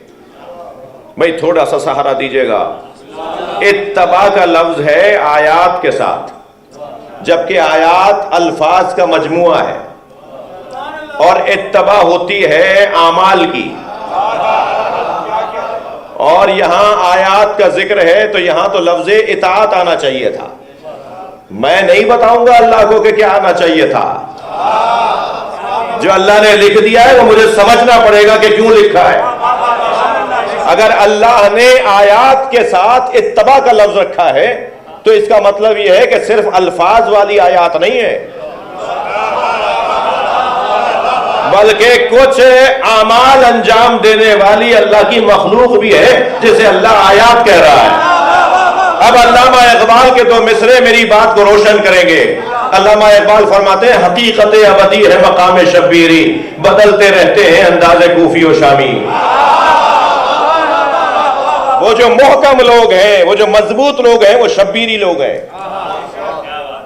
بھئی تھوڑا سا سہارا دیجئے گا، اتباع کا لفظ ہے آیات کے ساتھ، جبکہ آیات الفاظ کا مجموعہ ہے، اور اتباع ہوتی ہے اعمال کی، اور یہاں آیات کا ذکر ہے تو یہاں تو لفظ اطاعت آنا چاہیے تھا۔ میں نہیں بتاؤں گا اللہ کو کہ کیا آنا چاہیے تھا، جو اللہ نے لکھ دیا ہے وہ مجھے سمجھنا پڑے گا کہ کیوں لکھا ہے۔ اگر اللہ نے آیات کے ساتھ اتباع کا لفظ رکھا ہے تو اس کا مطلب یہ ہے کہ صرف الفاظ والی آیات نہیں ہے، بلکہ کچھ اعمال انجام دینے والی اللہ کی مخلوق بھی ہے جسے اللہ آیات کہہ رہا ہے۔ اب علامہ اقبال کے دو مصرے میری بات کو روشن کریں گے۔ علامہ اقبال فرماتے ہیں حقیقت ابدی ہے مقام شبیری، بدلتے رہتے ہیں انداز کوفی و شامی۔ وہ جو محکم لوگ ہیں، وہ جو مضبوط لوگ ہیں، وہ شبیری لوگ ہیں۔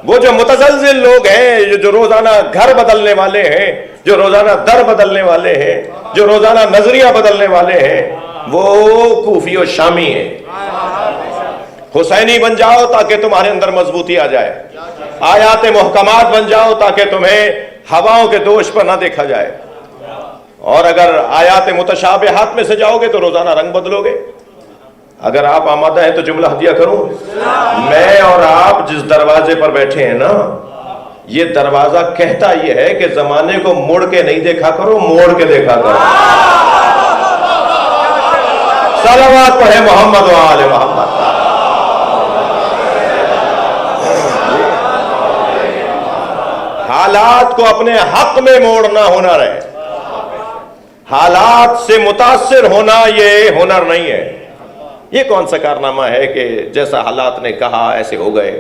وہ جو متزلزل لوگ ہیں، جو روزانہ گھر بدلنے والے ہیں، جو روزانہ در بدلنے والے ہیں، جو روزانہ نظریہ بدلنے والے ہیں، وہ کوفی و شامی ہیں۔ حسینی بن جاؤ تاکہ تمہارے اندر مضبوطی آ جائے، آیات محکمات بن جاؤ تاکہ تمہیں ہواؤں کے دوش پر نہ دیکھا جائے، اور اگر آیات متشابہات میں سے جاؤ گے تو روزانہ رنگ بدلو گے۔ اگر آپ آمادہ ہیں تو جملہ ہدیہ کروں، میں اور آپ جس دروازے پر بیٹھے ہیں نا، یہ دروازہ کہتا یہ ہے کہ زمانے کو مڑ کے نہیں دیکھا کرو، موڑ کے دیکھا کرو۔ صلوات پڑھے محمد و آل محمد۔ حالات کو اپنے حق میں موڑنا ہنر ہے، حالات سے متاثر ہونا یہ ہنر نہیں ہے۔ یہ کون سا کارنامہ ہے کہ جیسا حالات نے کہا ایسے ہو گئے،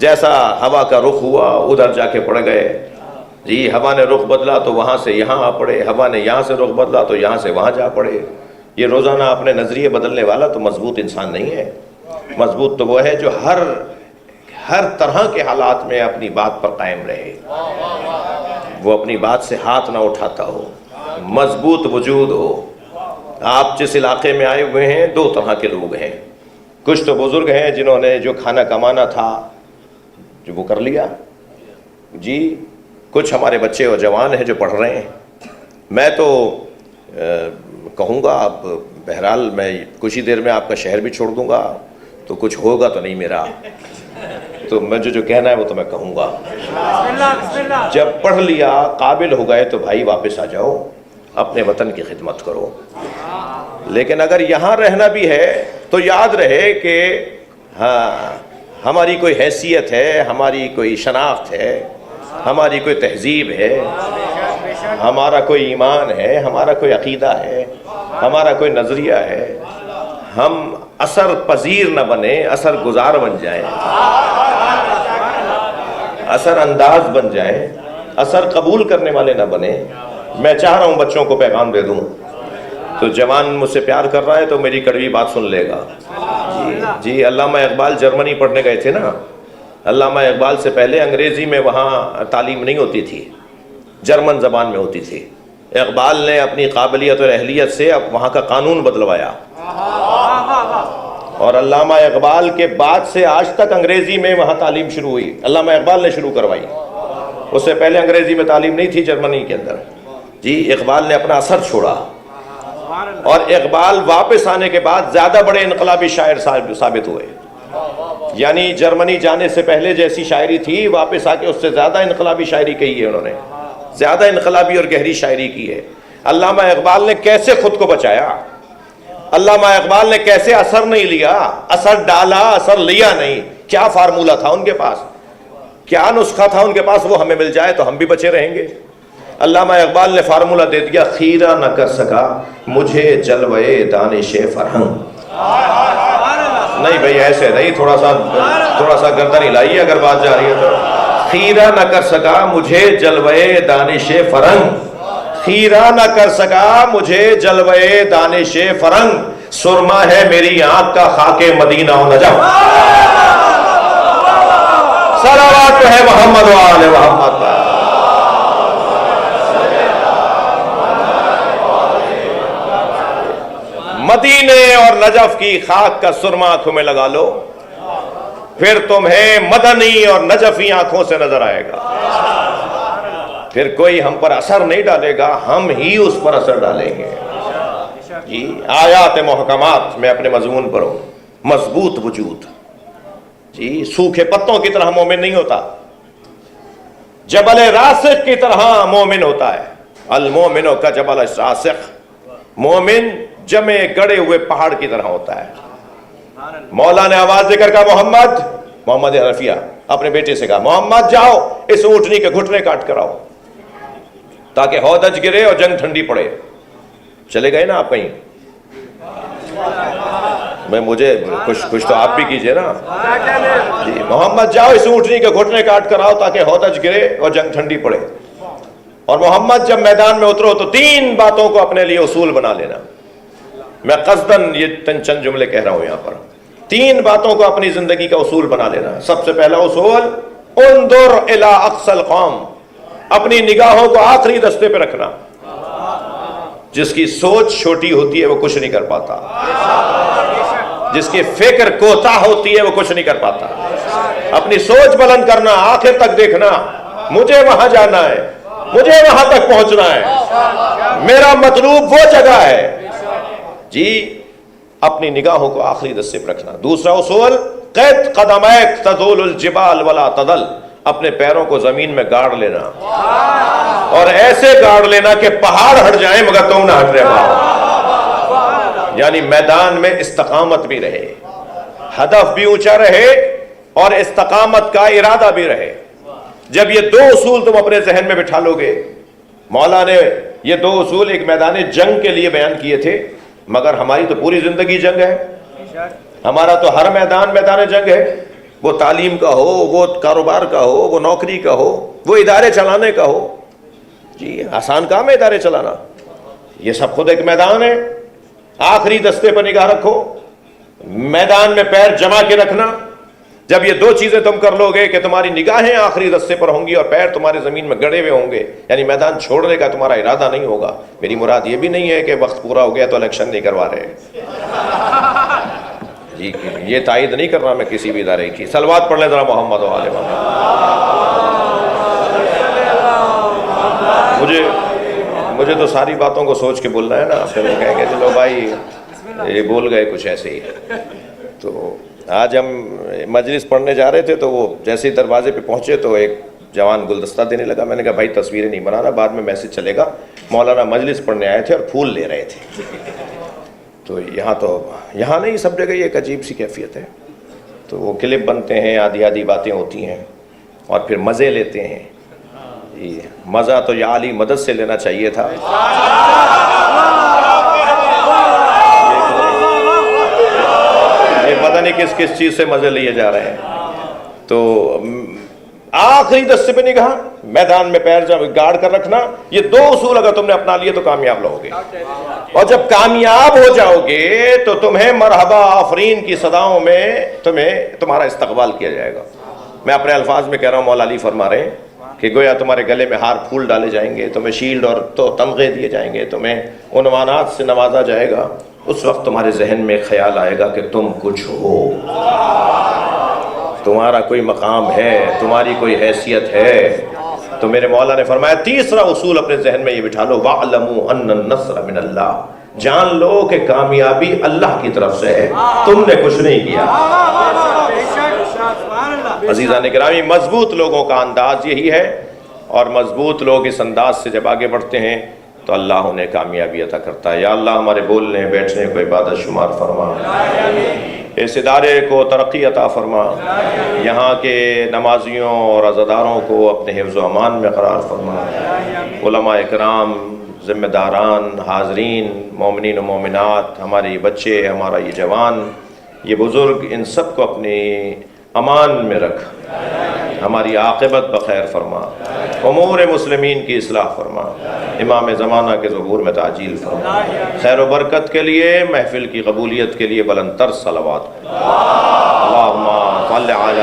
جیسا ہوا کا رخ ہوا ادھر جا کے پڑ گئے، جی ہوا نے رخ بدلا تو وہاں سے یہاں آ پڑے، ہوا نے یہاں سے رخ بدلا تو یہاں سے وہاں جا پڑے۔ یہ روزانہ اپنے نظریے بدلنے والا تو مضبوط انسان نہیں ہے۔ مضبوط تو وہ ہے جو ہر طرح کے حالات میں اپنی بات پر قائم رہے، وہ اپنی بات سے ہاتھ نہ اٹھاتا ہو، مضبوط وجود ہو۔ آپ جس علاقے میں آئے ہوئے ہیں دو طرح کے لوگ ہیں، کچھ تو بزرگ ہیں جنہوں نے جو کھانا کمانا تھا جو وہ کر لیا، جی کچھ ہمارے بچے اور جوان ہیں جو پڑھ رہے ہیں۔ میں تو کہوں گا اب بہرحال میں کچھ ہی دیر میں آپ کا شہر بھی چھوڑ دوں گا، تو کچھ ہوگا تو نہیں میرا، تو میں جو کہنا ہے وہ تو میں کہوں گا۔ جب پڑھ لیا قابل ہو گئے تو بھائی واپس آ جاؤ، اپنے وطن کی خدمت کرو۔ لیکن اگر یہاں رہنا بھی ہے تو یاد رہے کہ ہاں ہماری کوئی حیثیت ہے، ہماری کوئی شناخت ہے، ہماری کوئی تہذیب ہے، ہمارا کوئی ایمان ہے، ہمارا کوئی عقیدہ ہے، ہمارا کوئی نظریہ ہے۔ ہم اثر پذیر نہ بنے، اثر گزار بن جائیں، اثر انداز بن جائیں، اثر قبول کرنے والے نہ بنے۔ میں چاہ رہا ہوں بچوں کو پیغام دے دوں، تو جوان مجھ سے پیار کر رہا ہے تو میری کڑوی بات سن لے گا۔ جی علامہ اقبال جرمنی پڑھنے گئے تھے نا، علامہ اقبال سے پہلے انگریزی میں وہاں تعلیم نہیں ہوتی تھی، جرمن زبان میں ہوتی تھی۔ اقبال نے اپنی قابلیت اور اہلیت سے اب وہاں کا قانون بدلوایا، اور علامہ اقبال کے بعد سے آج تک انگریزی میں وہاں تعلیم شروع ہوئی، علامہ اقبال نے شروع کروائی۔ اس سے پہلے انگریزی میں تعلیم نہیں تھی جرمنی کے اندر۔ جی اقبال نے اپنا اثر چھوڑا، اور اقبال واپس آنے کے بعد زیادہ بڑے انقلابی شاعر ثابت ہوئے۔ یعنی جرمنی جانے سے پہلے جیسی شاعری تھی، واپس آ کے اس سے زیادہ انقلابی شاعری کہی ہے انہوں نے، زیادہ انقلابی اور گہری شاعری کی ہے۔ علامہ اقبال نے کیسے خود کو بچایا، علامہ اقبال نے کیسے اثر نہیں لیا، اثر ڈالا اثر لیا نہیں۔ کیا فارمولہ تھا ان کے پاس، کیا نسخہ تھا ان کے پاس، وہ ہمیں مل جائے تو ہم بھی بچے رہیں گے۔ علامہ اقبال نے فارمولہ دے دیا، خیرہ نہ کر سکا مجھے جلوے دانش فرہنگ۔ نہیں بھئی ایسے نہیں، تھوڑا سا گردن ہلائیے اگر بات جا رہی ہے تو۔ خیرہ نہ کر سکا مجھے جلوے دانش فرنگ، خیرہ نہ کر سکا مجھے جلوے دانش فرنگ، سرما ہے میری آنکھ کا خاک مدینہ و نجف۔ صلوات ہے محمد و آل محمد۔ مدینے اور نجف کی خاک کا سرما آنکھوں میں لگا لو، پھر تمہیں مدنی اور نجفی آنکھوں سے نظر آئے گا۔ پھر کوئی ہم پر اثر نہیں ڈالے گا، ہم ہی اس پر اثر ڈالیں گے۔ جی آیات محکمات میں اپنے مضمون پر ہوں، مضبوط وجود۔ جی سوکھے پتوں کی طرح مومن نہیں ہوتا، جبل راسخ کی طرح مومن ہوتا ہے۔ المومن کا جبل راسخ، مومن جمے گڑے ہوئے پہاڑ کی طرح ہوتا ہے۔ مولا نے آواز دے کر کہا، محمد رفیہ اپنے بیٹے سے کہا، محمد جاؤ اس اونٹنی کے گھٹنے کاٹ کر آؤ تاکہ ہودج گرے اور جنگ ٹھنڈی پڑے۔ چلے گئے نا آپ کہیں، میں مجھے کچھ تو آپ بھی کیجئے نا۔ جی محمد جاؤ اس اونٹنی کے گھٹنے کاٹ کر آؤ تاکہ ہودج گرے اور جنگ ٹھنڈی پڑے۔ اور محمد جب میدان میں اترو تو 3 باتوں کو اپنے لیے اصول بنا لینا۔ میں قصداً یہ چند جملے کہہ رہا ہوں یہاں پر، 3 باتوں کو اپنی زندگی کا اصول بنا لینا۔ سب سے پہلا اصول، انظر الی اقصی القوم، اپنی نگاہوں کو آخری دستے پہ رکھنا۔ جس کی سوچ چھوٹی ہوتی ہے وہ کچھ نہیں کر پاتا، جس کی فکر کوتا ہوتی ہے وہ کچھ نہیں کر پاتا. اپنی سوچ بلند کرنا, آخر تک دیکھنا, مجھے وہاں جانا ہے, مجھے وہاں تک پہنچنا ہے, میرا مطلوب وہ جگہ ہے. جی اپنی نگاہوں کو آخری دستے پہ رکھنا. دوسرا اصول, قید قدمیک تزول الجبال ولا تدل, اپنے پیروں کو زمین میں گاڑ لینا, اور ایسے گاڑ لینا کہ پہاڑ ہٹ جائیں مگر تم نہ ہٹ رہے پاؤ. یعنی میدان میں استقامت بھی رہے, ہدف بھی اونچا رہے, اور استقامت کا ارادہ بھی رہے. جب یہ دو اصول تم اپنے ذہن میں بٹھا لو گے, مولا نے یہ دو اصول ایک میدان جنگ کے لیے بیان کیے تھے, مگر ہماری تو پوری زندگی جنگ ہے. ہمارا تو ہر میدان جنگ ہے, وہ تعلیم کا ہو, وہ کاروبار کا ہو, وہ نوکری کا ہو, وہ ادارے چلانے کا ہو. جی آسان کام ہے ادارے چلانا, یہ سب خود ایک میدان ہے. آخری دستے پر نگاہ رکھو, میدان میں پیر جما کے رکھنا. جب یہ دو چیزیں تم کر لو گے کہ تمہاری نگاہیں آخری رستے پر ہوں گی اور پیر تمہارے زمین میں گڑے ہوئے ہوں گے, یعنی میدان چھوڑنے کا تمہارا ارادہ نہیں ہوگا. میری مراد یہ بھی نہیں ہے کہ وقت پورا ہو گیا تو الیکشن نہیں کروا رہے. جی یہ تائید نہیں کر رہا میں کسی بھی ادارے کی. صلوات پڑھ لیں ذرا محمد و آل محمد. مجھے تو ساری باتوں کو سوچ کے بولنا ہے نا, پھر وہ کہیں گے چلو بھائی یہ بول گئے کچھ ایسے ہی. تو آج ہم مجلس پڑھنے جا رہے تھے, تو وہ جیسے ہی دروازے پہ پہنچے تو ایک جوان گلدستہ دینے لگا. میں نے کہا بھائی تصویریں نہیں بنانا, بعد میں میسج چلے گا. مولانا مجلس پڑھنے آئے تھے اور پھول لے رہے تھے. تو یہاں نہیں, سب جگہ یہ ایک عجیب سی کیفیت ہے. تو وہ کلپ بنتے ہیں, آدھی آدھی باتیں ہوتی ہیں, اور پھر مزے لیتے ہیں. مزہ تو یا علی مدد سے لینا چاہیے تھا. یہ پتہ نہیں کس چیز سے مزے لیے جا رہے ہیں. تو آخری دستے پہ نگاہ, میدان میں پیر گاڑ کر رکھنا. یہ دو اصول اگر تم نے اپنا لیے تو کامیاب رہو گے, اور جب کامیاب ہو جاؤ گے تو تمہیں مرحبا آفرین کی صداؤں میں تمہارا استقبال کیا جائے گا. میں اپنے الفاظ میں کہہ رہا ہوں, مولا علی فرما رہے ہیں کہ گویا تمہارے گلے میں ہار پھول ڈالے جائیں گے, تمہیں شیلڈ اور تو تمغے دیے جائیں گے, تمہیں عنوانات سے نوازا جائے گا. اس وقت تمہارے ذہن میں خیال آئے گا کہ تم کچھ ہو, تمہارا کوئی مقام ہے, تمہاری کوئی حیثیت ہے. تو میرے مولا نے فرمایا تیسرا اصول اپنے ذہن میں یہ بٹھا لو, وَاعْلَمُوا أَنَّ النَّصْرَ مِنَ اللَّهِ, جان لو کہ کامیابی اللہ کی طرف سے ہے, تم نے کچھ نہیں کیا. عزیزان گرامی, مضبوط لوگوں کا انداز یہی ہے, اور مضبوط لوگ اس انداز سے جب آگے بڑھتے ہیں تو اللہ انہیں کامیابی عطا کرتا ہے. یا اللہ ہمارے بولنے بیٹھنے کو عبادت شمار فرما, اس ادارے کو ترقی عطا فرما, یہاں کے نمازیوں اور عزاداروں کو اپنے حفظ و امان میں قرار فرما. علماء اکرام, ذمہ داران, حاضرین, مومنین و مومنات, ہمارے یہ بچے, ہمارا یہ جوان, یہ بزرگ, ان سب کو اپنی امان میں رکھ, ہماری عاقبت بخیر فرما, امور مسلمین کی اصلاح فرما, امام زمانہ کے ظہور میں تعجیل فرما. خیر و برکت کے لیے, محفل کی قبولیت کے لیے بلند تر صلوات. اللہم صل علی